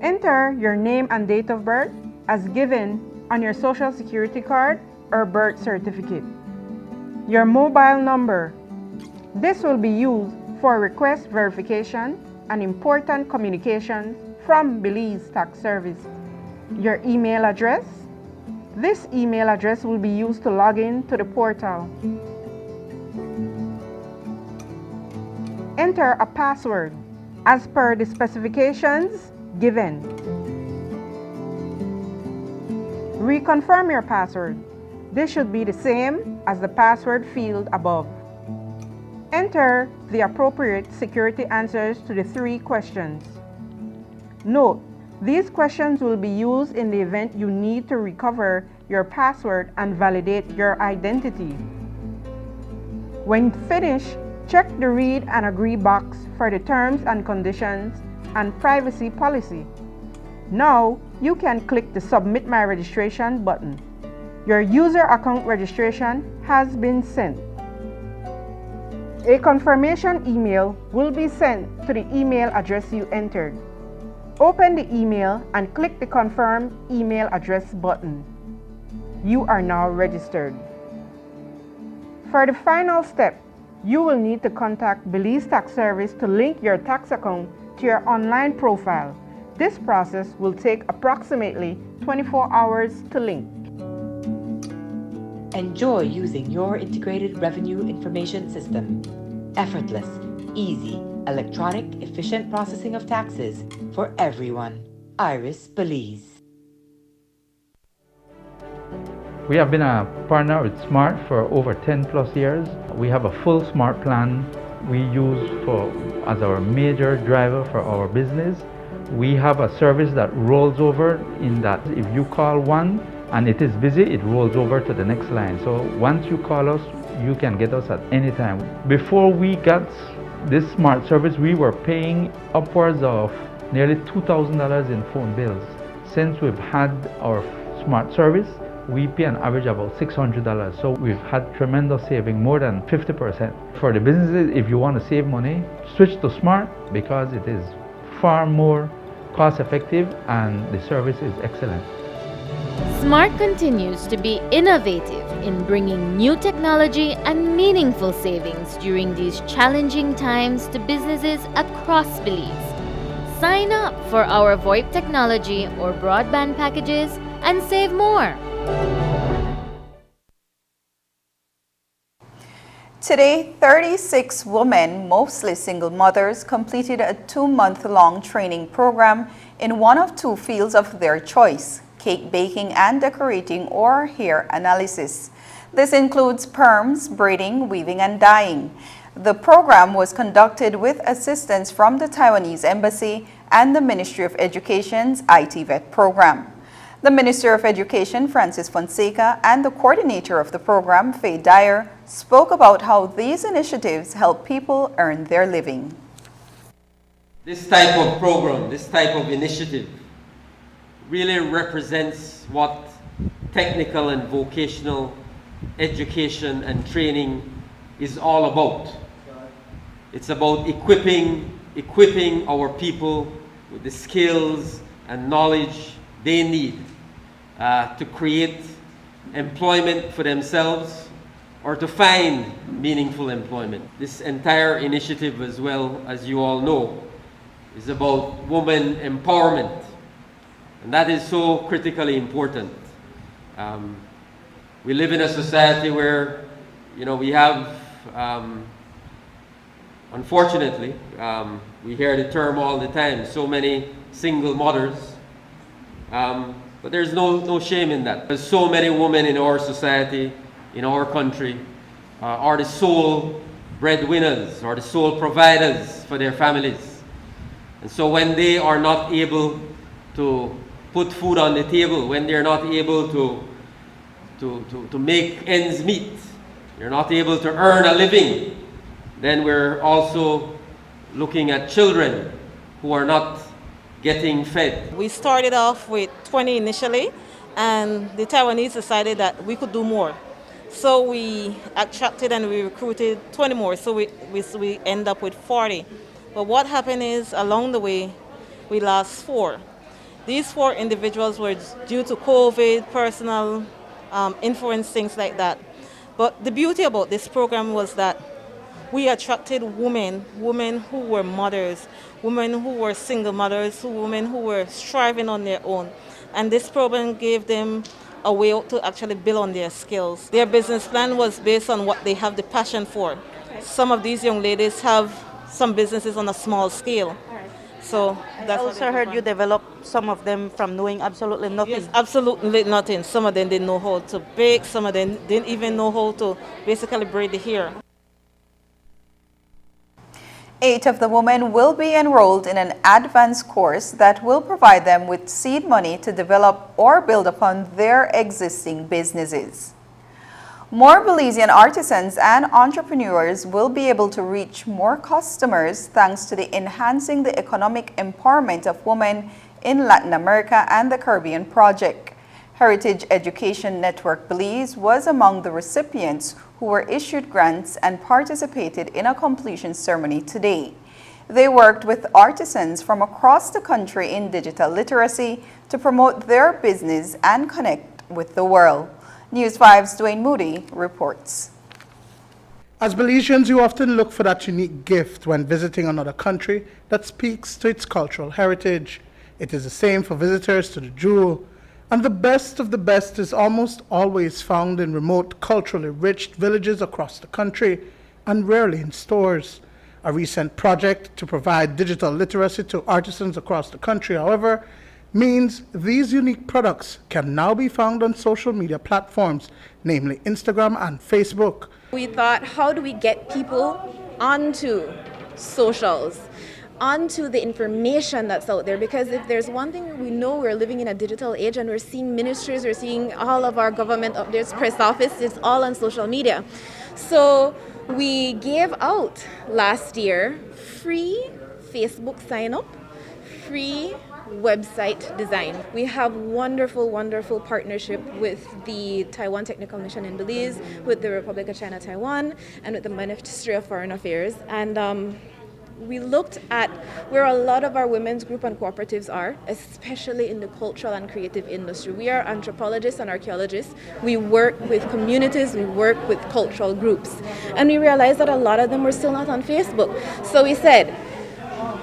Enter your name and date of birth as given on your Social Security card or birth certificate. Your mobile number. This will be used for request verification and important communications from Belize Tax Service. Your email address. This email address will be used to log in to the portal. Enter a password as per the specifications given. Reconfirm your password. This should be the same as the password field above. Enter the appropriate security answers to the 3 questions. Note, these questions will be used in the event you need to recover your password and validate your identity. When finished, check the Read and Agree box for the terms and conditions and privacy policy. Now, you can click the Submit My Registration button. Your user account registration has been sent. A confirmation email will be sent to the email address you entered. Open the email and click the Confirm Email Address button. You are now registered. For the final step, you will need to contact Belize Tax Service to link your tax account to your online profile. This process will take approximately 24 hours to link. Enjoy using your integrated revenue information system. Effortless, easy, electronic, efficient processing of taxes for everyone. Iris Belize. We have been a partner with Smart for over 10 plus years. We have a full Smart plan we use as our major driver for our business. We have a service that rolls over in that if you call one and it is busy, it rolls over to the next line. So once you call us, you can get us at any time. Before we got this Smart service, we were paying upwards of nearly $2,000 in phone bills. Since we've had our Smart service, we pay an average of about $600. So we've had tremendous saving, more than 50%. For the businesses, if you want to save money, switch to Smart because it is far more cost effective and the service is excellent. Smart continues to be innovative in bringing new technology and meaningful savings during these challenging times to businesses across Belize. Sign up for our VoIP technology or broadband packages and save more. Today, 36 women, mostly single mothers, completed a 2-month-long training program in one of 2 fields of their choice: cake baking and decorating, or hair analysis. This includes perms, braiding, weaving, and dyeing. The program was conducted with assistance from the Taiwanese Embassy and the Ministry of Education's IT Vet program. The Minister of Education, Francis Fonseca, and the coordinator of the program, Faye Dyer, spoke about how these initiatives help people earn their living. This type of program, this type of initiative really represents what technical and vocational education and training is all about. It's about equipping our people with the skills and knowledge they need to create employment for themselves or to find meaningful employment. This entire initiative, as well as you all know, is about women empowerment. And that is so critically important. We live in a society where, we have Unfortunately, we hear the term all the time, so many single mothers, but there's no shame in that. There's so many women in our society, in our country, are the sole breadwinners, or the sole providers for their families. And so when they are not able to put food on the table, when they're not able to make ends meet, you're not able to earn a living, then we're also looking at children who are not getting fed. We started off with 20 initially, and the Taiwanese decided that we could do more. So we attracted and we recruited 20 more, so we end up with 40. But what happened is, along the way, we lost 4. These 4 individuals were due to COVID, personal influence, things like that. But the beauty about this program was that we attracted women who were mothers, women who were single mothers, women who were striving on their own. And this program gave them a way to actually build on their skills. Their business plan was based on what they have the passion for. Some of these young ladies have some businesses on a small scale. So I also heard you develop some of them from knowing absolutely nothing. Yes, absolutely nothing. Some of them didn't know how to bake, some of them didn't even know how to basically braid the hair. 8 of the women will be enrolled in an advanced course that will provide them with seed money to develop or build upon their existing businesses. More Belizean artisans and entrepreneurs will be able to reach more customers thanks to the Enhancing the Economic Empowerment of Women in Latin America and the Caribbean project. Heritage Education Network Belize was among the recipients who were issued grants and participated in a completion ceremony today. They worked with artisans from across the country in digital literacy to promote their business and connect with the world. News 5's Dwayne Moody reports. As Belizeans, you often look for that unique gift when visiting another country that speaks to its cultural heritage. It is the same for visitors to the Jewel. And the best of the best is almost always found in remote, culturally rich villages across the country and rarely in stores. A recent project to provide digital literacy to artisans across the country, however, means these unique products can now be found on social media platforms, namely Instagram and Facebook. We thought, how do we get people onto socials, onto the information that's out there? Because if there's one thing we know, we're living in a digital age and we're seeing ministries, we're seeing all of our government updates, press office, it's all on social media. So we gave out last year free Facebook sign up, free website design. We have wonderful, wonderful partnership with the Taiwan Technical Mission in Belize, with the Republic of China, Taiwan, and with the Ministry of Foreign Affairs. And we looked at where a lot of our women's group and cooperatives are, especially in the cultural and creative industry. We are anthropologists and archaeologists. We work with communities, we work with cultural groups. And we realized that a lot of them were still not on Facebook. So we said,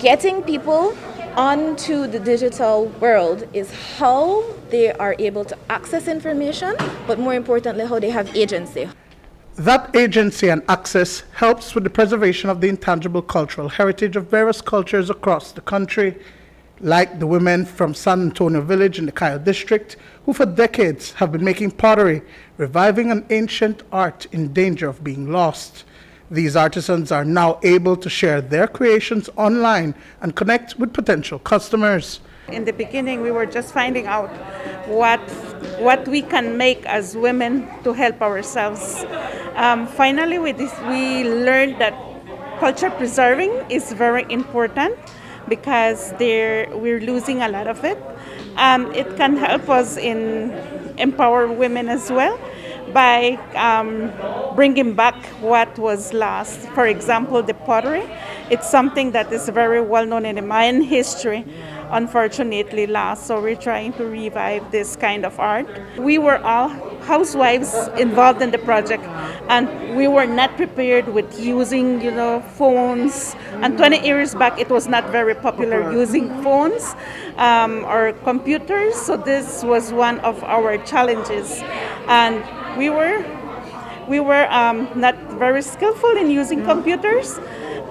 getting people onto the digital world is how they are able to access information, but more importantly, how they have agency. That agency and access helps with the preservation of the intangible cultural heritage of various cultures across the country, like the women from San Antonio Village in the Cayo district, who for decades have been making pottery, reviving an ancient art in danger of being lost. These artisans are now able to share their creations online and connect with potential customers. In the beginning, we were just finding out what we can make as women to help ourselves. Finally, with this, we learned that culture preserving is very important because we're losing a lot of it. It can help us in empower women as well by bringing back what was lost. For example, the pottery. It's something that is very well known in the Mayan history, unfortunately lost. So we're trying to revive this kind of art. We were all housewives involved in the project, and we were not prepared with using, phones. And 20 years back, it was not very popular using phones or computers. So this was one of our challenges, and we were not very skillful in using computers.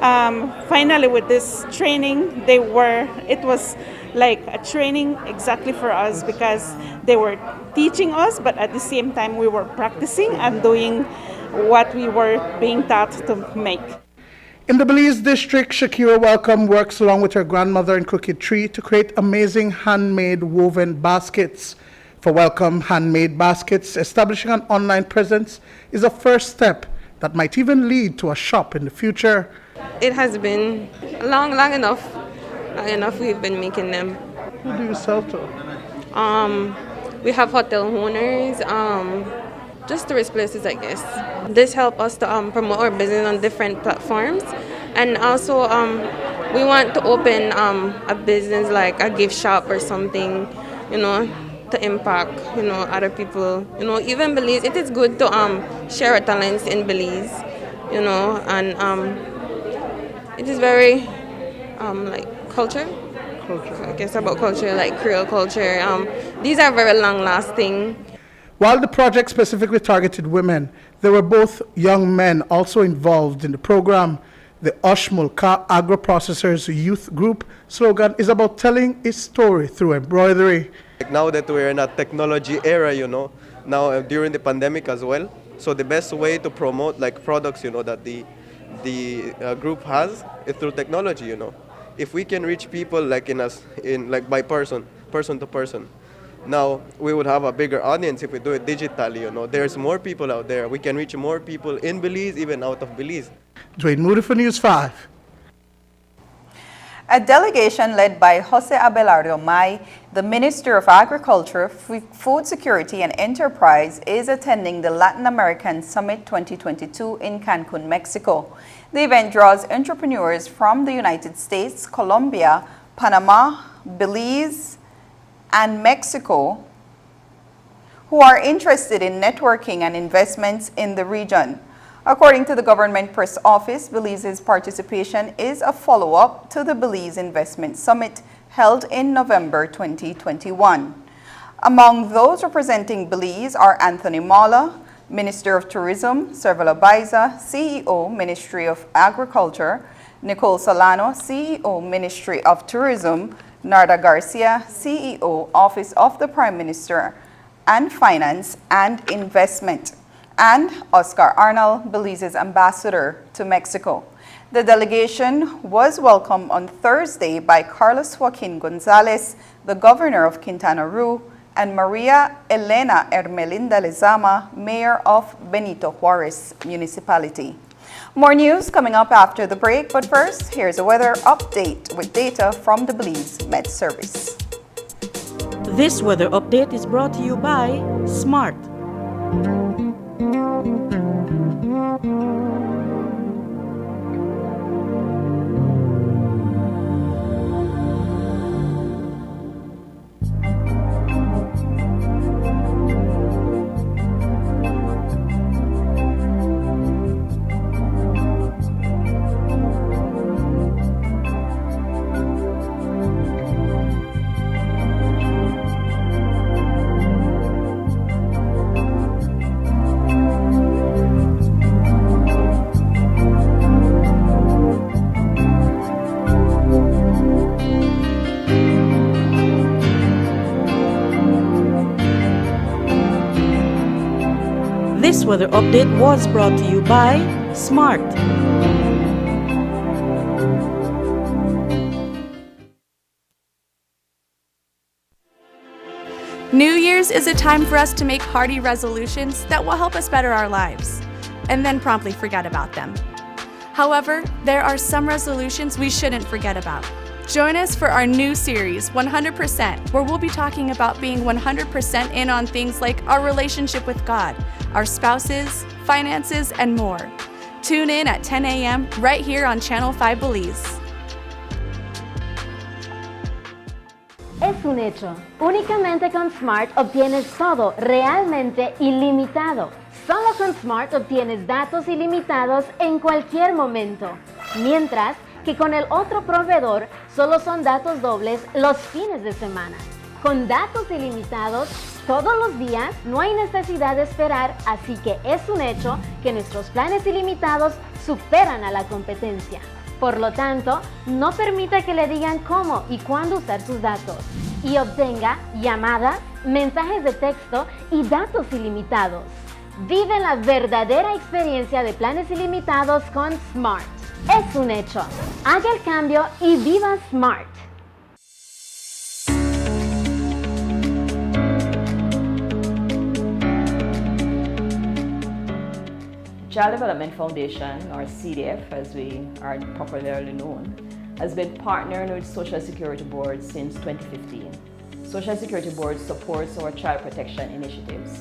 Finally, with this training, it was like a training exactly for us because they were teaching us, but at the same time we were practicing and doing what we were being taught to make. In the Belize district, Shakira Welcome works along with her grandmother in Crooked Tree to create amazing handmade woven baskets. For Welcome Handmade Baskets, establishing an online presence is a first step that might even lead to a shop in the future. It has been long enough. Long enough we've been making them. Who do you sell to? We have hotel owners, just tourist places, I guess. This helps us to promote our business on different platforms, and also we want to open a business like a gift shop or something, to impact, other people. Even Belize, it is good to share our talents in Belize, and it is very like culture. I guess about culture, like Creole culture. These are very long-lasting. While the project specifically targeted women, there were both young men also involved in the program. The Oshmulka Agro-Processors Youth Group slogan is about telling a story through embroidery. Now that we're in a technology era, now during the pandemic as well, so the best way to promote like products, that the group has is through technology, If we can reach people like by person to person, now we would have a bigger audience if we do it digitally, There's more people out there. We can reach more people in Belize, even out of Belize. Dwayne Moody for News 5. A delegation led by Jose Abelardo May, the Minister of Agriculture, Food Security and Enterprise, is attending the Latin American Summit 2022 in Cancun, Mexico. The event draws entrepreneurs from the United States, Colombia, Panama, Belize, and Mexico who are interested in networking and investments in the region. According to the Government Press Office, Belize's participation is a follow-up to the Belize Investment Summit held in November 2021. Among those representing Belize are Anthony Mala, Minister of Tourism, Servala Baiza, CEO, Ministry of Agriculture, Nicole Solano, CEO, Ministry of Tourism, Narda Garcia, CEO, Office of the Prime Minister, and Finance and Investment, and Oscar Arnal, Belize's ambassador to Mexico. The delegation was welcomed on Thursday by Carlos Joaquin Gonzalez, the governor of Quintana Roo, and Maria Elena Hermelinda Lezama, mayor of Benito Juarez Municipality. More news coming up after the break, but first, here's a weather update with data from the Belize Met Service. This weather update is brought to you by SMART. This weather update was brought to you by SMART. New Year's is a time for us to make hearty resolutions that will help us better our lives, and then promptly forget about them. However, there are some resolutions we shouldn't forget about. Join us for our new series, 100%, where we'll be talking about being 100% in on things like our relationship with God, our spouses, finances, and more. Tune in at 10 a.m. right here on Channel 5 Belize. Es un hecho. Únicamente con Smart obtienes todo realmente ilimitado. Solo con Smart obtienes datos ilimitados en cualquier momento. Mientras que con el otro proveedor solo son datos dobles los fines de semana. Con datos ilimitados todos los días no hay necesidad de esperar, así que es un hecho que nuestros planes ilimitados superan a la competencia. Por lo tanto, no permita que le digan cómo y cuándo usar sus datos. Y obtenga llamadas, mensajes de texto y datos ilimitados. Vive la verdadera experiencia de planes ilimitados con Smart. Es un hecho. Haga el cambio y viva Smart. Child Development Foundation, or CDF as we are popularly known, has been partnering with Social Security Board since 2015. Social Security Board supports our child protection initiatives.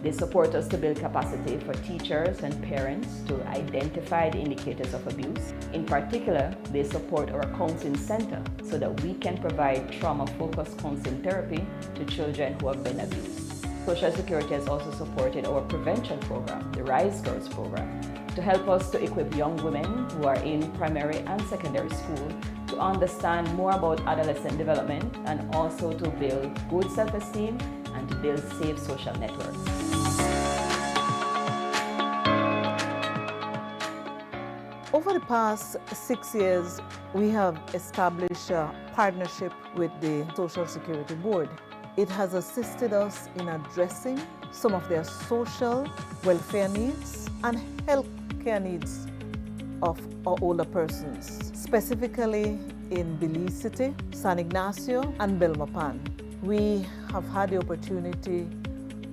They support us to build capacity for teachers and parents to identify the indicators of abuse. In particular, they support our counseling center so that we can provide trauma-focused counseling therapy to children who have been abused. Social Security has also supported our prevention program, the Rise Girls program, to help us to equip young women who are in primary and secondary school to understand more about adolescent development and also to build good self-esteem and to build safe social networks. Over the past 6 years, we have established a partnership with the Social Security Board. It has assisted us in addressing some of their social welfare needs and health care needs of our older persons, specifically in Belize City, San Ignacio, and Belmopan. We have had the opportunity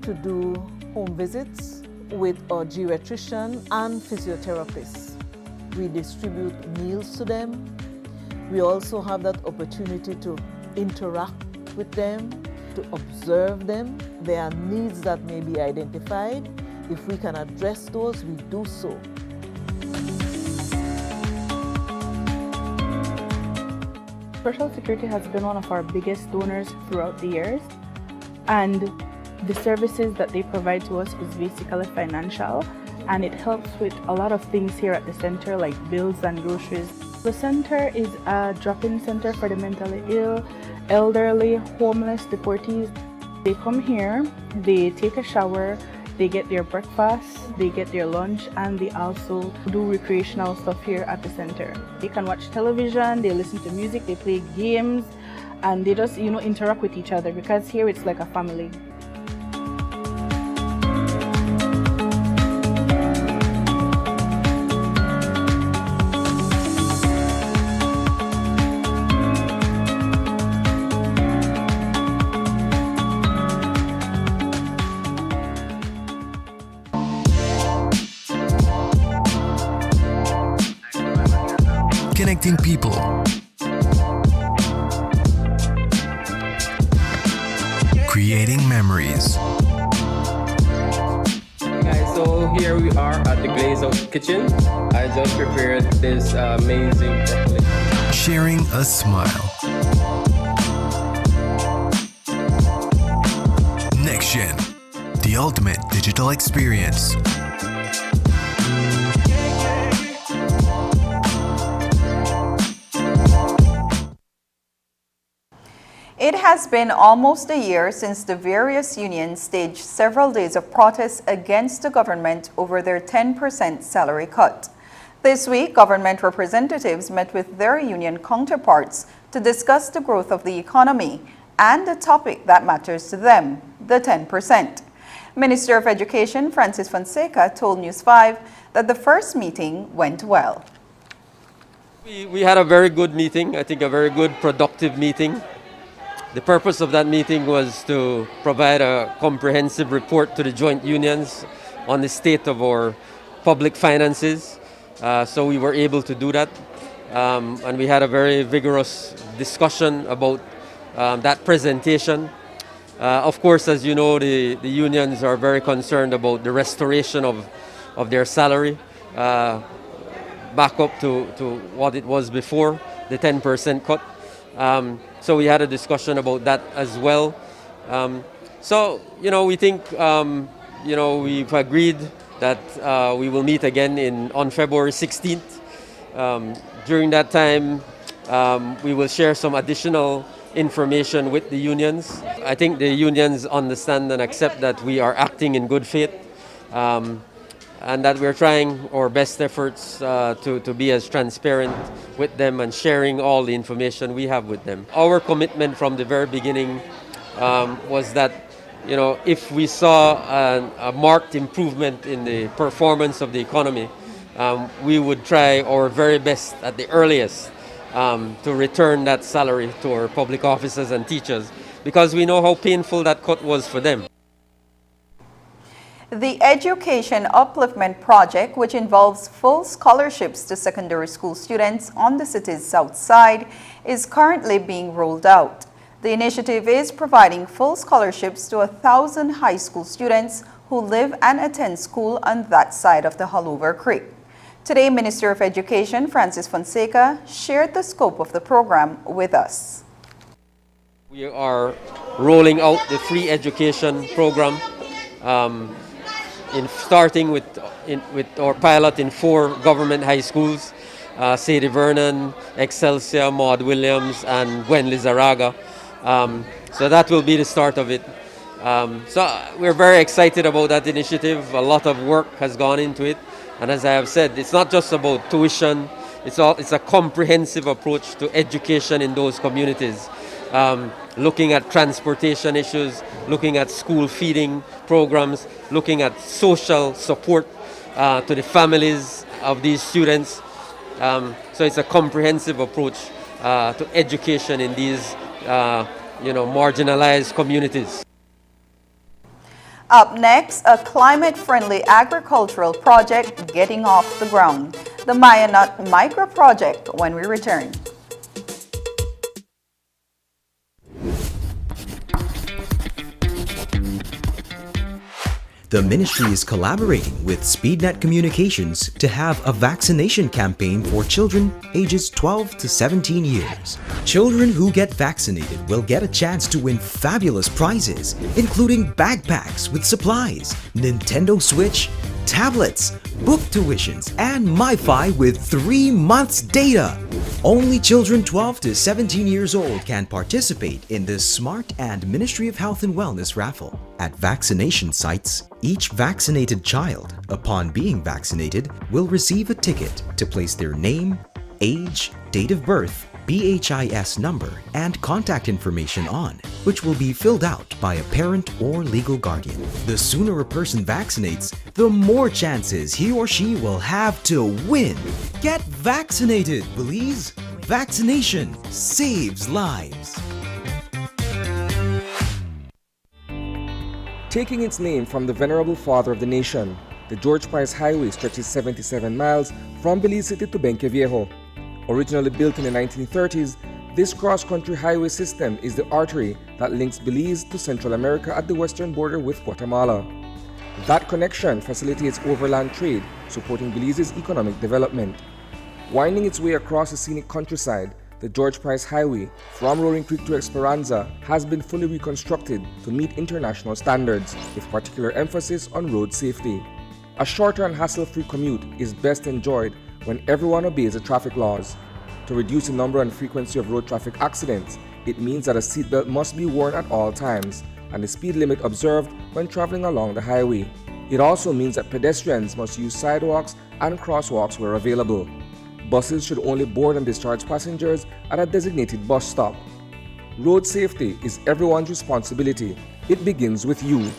to do home visits with our geriatrician and physiotherapists. We distribute meals to them. We also have that opportunity to interact with them, to observe them. There are needs that may be identified. If we can address those, we do so. Social Security has been one of our biggest donors throughout the years, and the services that they provide to us is basically financial, and it helps with a lot of things here at the center, like bills and groceries. The center is a drop-in center for the mentally ill, elderly, homeless, deportees. They come here, they take a shower, they get their breakfast, they get their lunch, and they also do recreational stuff here at the center. They can watch television, they listen to music, they play games, and they just, interact with each other, because here it's like a family. Connecting people. Creating memories. Hey guys, so here we are at the Glaze Out Kitchen. I just prepared this amazing broccoli. Sharing a smile. Next Gen, the ultimate digital experience. It has been almost a year since the various unions staged several days of protests against the government over their 10% salary cut. This week, government representatives met with their union counterparts to discuss the growth of the economy and the topic that matters to them, the 10%. Minister of Education Francis Fonseca told News 5 that the first meeting went well. We had a very good meeting, I think a very good productive meeting. The purpose of that meeting was to provide a comprehensive report to the joint unions on the state of our public finances. So we were able to do that. And we had a very vigorous discussion about that presentation. Of course, as you know, the unions are very concerned about the restoration of their salary back up to what it was before, the 10% cut. So we had a discussion about that as well. So, we think, we've agreed that we will meet again on February 16th. During that time, we will share some additional information with the unions. I think the unions understand and accept that we are acting in good faith. and that we're trying our best efforts to be as transparent with them and sharing all the information we have with them. Our commitment from the very beginning was that, you know, if we saw a marked improvement in the performance of the economy, we would try our very best at the earliest to return that salary to our public officers and teachers, because we know how painful that cut was for them. The Education Upliftment Project, which involves full scholarships to secondary school students on the city's south side, is currently being rolled out. The initiative is providing full scholarships to 1,000 high school students who live and attend school on that side of the Haulover Creek. Today, Minister of Education Francis Fonseca shared the scope of the program with us. We are rolling out the free education program, starting with our pilot in 4 government high schools, Sadie Vernon, Excelsior, Maud Williams, and Gwen Lizarraga. So that will be the start of it. So we're very excited about that initiative. A lot of work has gone into it. And as I have said, it's not just about tuition, it's a comprehensive approach to education in those communities. Looking at transportation issues, looking at school feeding programs, looking at social support to the families of these students. So it's a comprehensive approach to education in these marginalized communities. Up next, a climate-friendly agricultural project getting off the ground. The Maya Nut Micro Project when we return. The ministry is collaborating with SpeedNet Communications to have a vaccination campaign for children ages 12 to 17 years. Children who get vaccinated will get a chance to win fabulous prizes, including backpacks with supplies, Nintendo Switch, tablets, book tuitions, and MiFi with 3 months data. Only children 12 to 17 years old can participate in this smart and Ministry of Health and Wellness raffle. At vaccination sites, each vaccinated child, upon being vaccinated, will receive a ticket to place their name, age, date of birth, BHIS number, and contact information on, which will be filled out by a parent or legal guardian. The sooner a person vaccinates, the more chances he or she will have to win. Get vaccinated, Belize! Vaccination saves lives. Taking its name from the venerable father of the nation, the George Price Highway stretches 77 miles from Belize City to Benqueviejo. Originally built in the 1930s, this cross-country highway system is the artery that links Belize to Central America at the western border with Guatemala. That connection facilitates overland trade, supporting Belize's economic development. Winding its way across the scenic countryside, the George Price Highway from Roaring Creek to Esperanza has been fully reconstructed to meet international standards, with particular emphasis on road safety. A shorter and hassle-free commute is best enjoyed when everyone obeys the traffic laws. To reduce the number and frequency of road traffic accidents, it means that a seatbelt must be worn at all times and the speed limit observed when traveling along the highway. It also means that pedestrians must use sidewalks and crosswalks where available. Buses should only board and discharge passengers at a designated bus stop. Road safety is everyone's responsibility. It begins with you.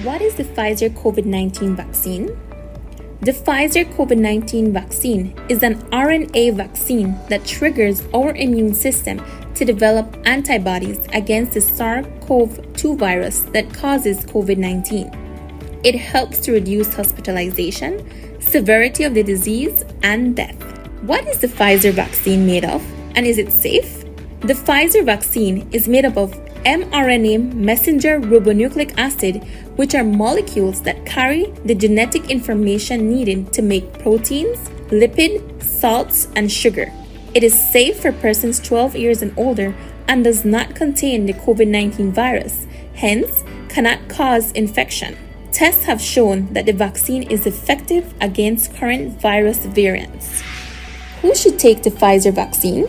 What is the Pfizer COVID-19 vaccine? The Pfizer COVID-19 vaccine is an RNA vaccine that triggers our immune system to develop antibodies against the SARS-CoV-2 virus that causes COVID-19. It helps to reduce hospitalization, severity of the disease, and death. What is the Pfizer vaccine made of, and is it safe? The Pfizer vaccine is made up of mRNA messenger ribonucleic acid, which are molecules that carry the genetic information needed to make proteins, lipid, salts, and sugar. It is safe for persons 12 years and older and does not contain the COVID-19 virus, hence cannot cause infection. Tests have shown that the vaccine is effective against current virus variants. Who should take the Pfizer vaccine?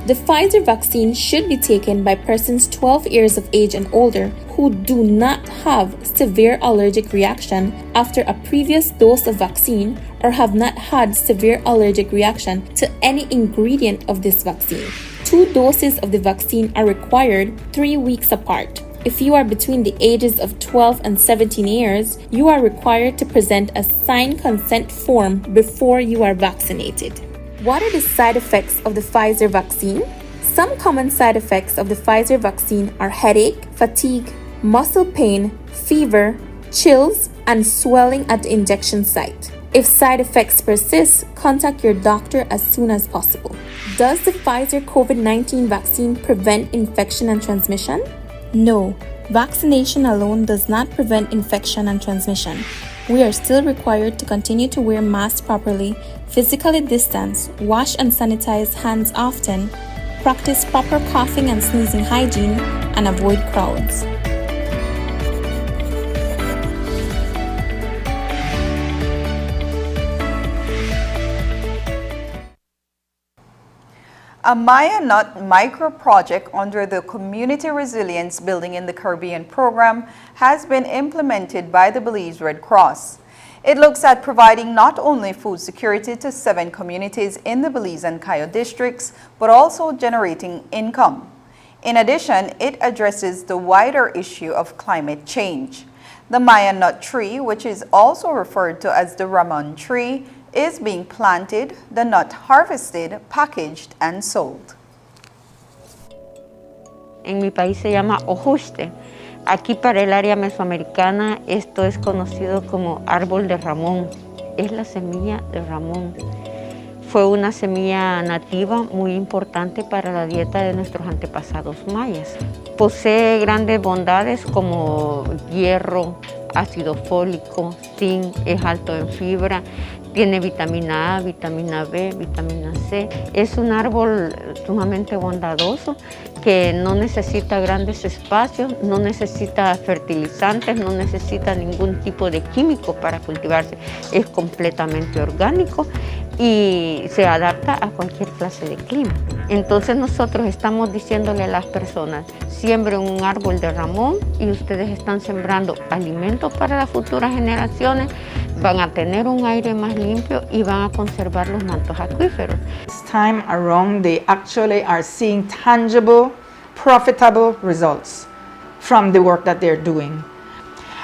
The Pfizer vaccine should be taken by persons 12 years of age and older who do not have severe allergic reaction after a previous dose of vaccine or have not had severe allergic reaction to any ingredient of this vaccine. 2 doses of the vaccine are required 3 weeks apart. If you are between the ages of 12 and 17 years, you are required to present a signed consent form before you are vaccinated. What are the side effects of the Pfizer vaccine? Some common side effects of the Pfizer vaccine are headache, fatigue, muscle pain, fever, chills, and swelling at the injection site. If side effects persist, contact your doctor as soon as possible. Does the Pfizer COVID-19 vaccine prevent infection and transmission? No, vaccination alone does not prevent infection and transmission. We are still required to continue to wear masks properly, physically distance, wash and sanitize hands often, practice proper coughing and sneezing hygiene, and avoid crowds. A Maya Nut micro-project under the Community Resilience Building in the Caribbean program has been implemented by the Belize Red Cross. It looks at providing not only food security to 7 communities in the Belize and Cayo districts, but also generating income. In addition, it addresses the wider issue of climate change. The Maya Nut tree, which is also referred to as the Ramon tree, is being planted, the nut harvested, packaged, and sold. En mi país se llama ojuste. Aquí para el área mesoamericana esto es conocido como árbol de Ramón. Es la semilla de Ramón. Fue una semilla nativa muy importante para la dieta de nuestros antepasados mayas. Posee grandes bondades como hierro, ácido fólico, zinc, es alto en fibra, tiene vitamina A, vitamina B, vitamina C. Es un árbol sumamente bondadoso que no necesita grandes espacios, no necesita fertilizantes, no necesita ningún tipo de químico para cultivarse. Es completamente orgánico y se adapta a cualquier clase de clima. Entonces nosotros estamos diciéndole a las personas, siembren un árbol de Ramón y ustedes están sembrando alimentos para las futuras generaciones, van a tener un aire más limpio y van a conservar los mantos acuíferos. This time around, they actually are seeing tangible, profitable results from the work that they're doing.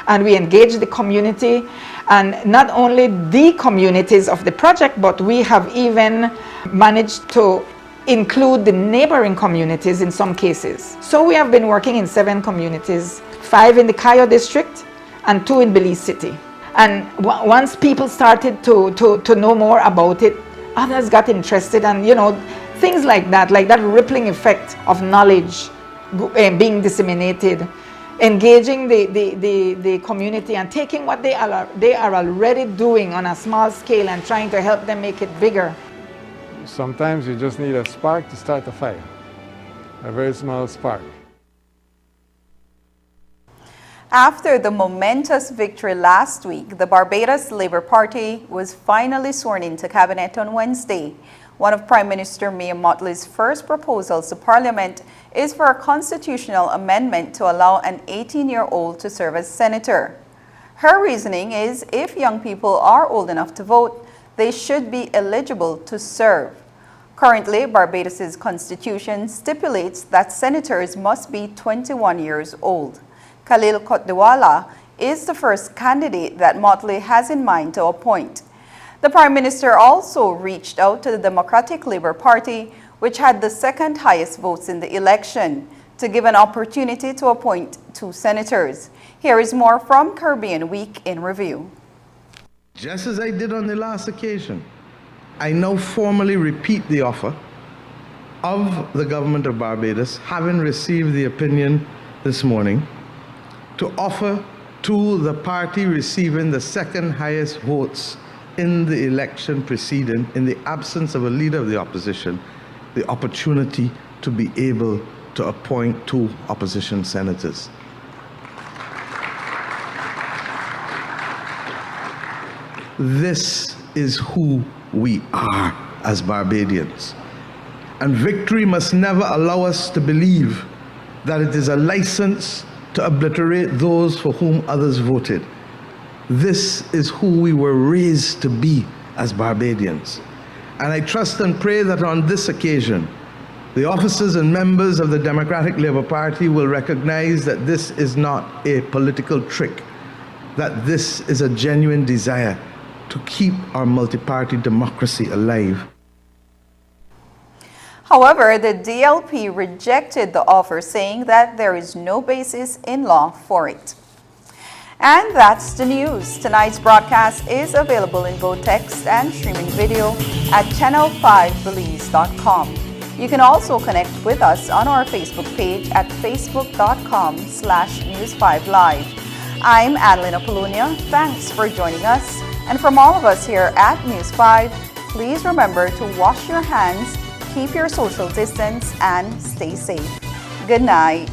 And we engage the community, and not only the communities of the project, but we have even managed to include the neighboring communities in some cases. So we have been working in 7 communities, 5 in the Cayo district and 2 in Belize City. And once people started to know more about it, others got interested, and things like that rippling effect of knowledge being disseminated, engaging the community and taking what they are already doing on a small scale and trying to help them make it bigger. Sometimes you just need a spark to start a fire, a very small spark. After the momentous victory last week, the Barbados Labour Party was finally sworn into cabinet on Wednesday. One of Prime Minister Mia Mottley's first proposals to Parliament is for a constitutional amendment to allow an 18-year-old to serve as senator. Her reasoning is if young people are old enough to vote, they should be eligible to serve. Currently, Barbados's constitution stipulates that senators must be 21 years old. Khalil Kotdewala is the first candidate that Mottley has in mind to appoint. The Prime Minister also reached out to the Democratic Labour Party, which had the second highest votes in the election, to give an opportunity to appoint 2 senators. Here is more from Caribbean Week in Review. Just as I did on the last occasion, I now formally repeat the offer of the government of Barbados, having received the opinion this morning, to offer to the party receiving the second highest votes in the election preceding, in the absence of a leader of the opposition, the opportunity to be able to appoint 2 opposition senators. This is who we are as Barbadians. And victory must never allow us to believe that it is a license to obliterate those for whom others voted. This is who we were raised to be as Barbadians. And I trust and pray that on this occasion, the officers and members of the Democratic Labour Party will recognize that this is not a political trick, that this is a genuine desire to keep our multi-party democracy alive. However, the DLP rejected the offer, saying that there is no basis in law for it. And that's the news. Tonight's broadcast is available in both text and streaming video at channel5belize.com. You can also connect with us on our Facebook page at facebook.com/News5Live. I'm Adeline Apollonia. Thanks for joining us. And from all of us here at News 5, please remember to wash your hands, keep your social distance, and stay safe. Good night.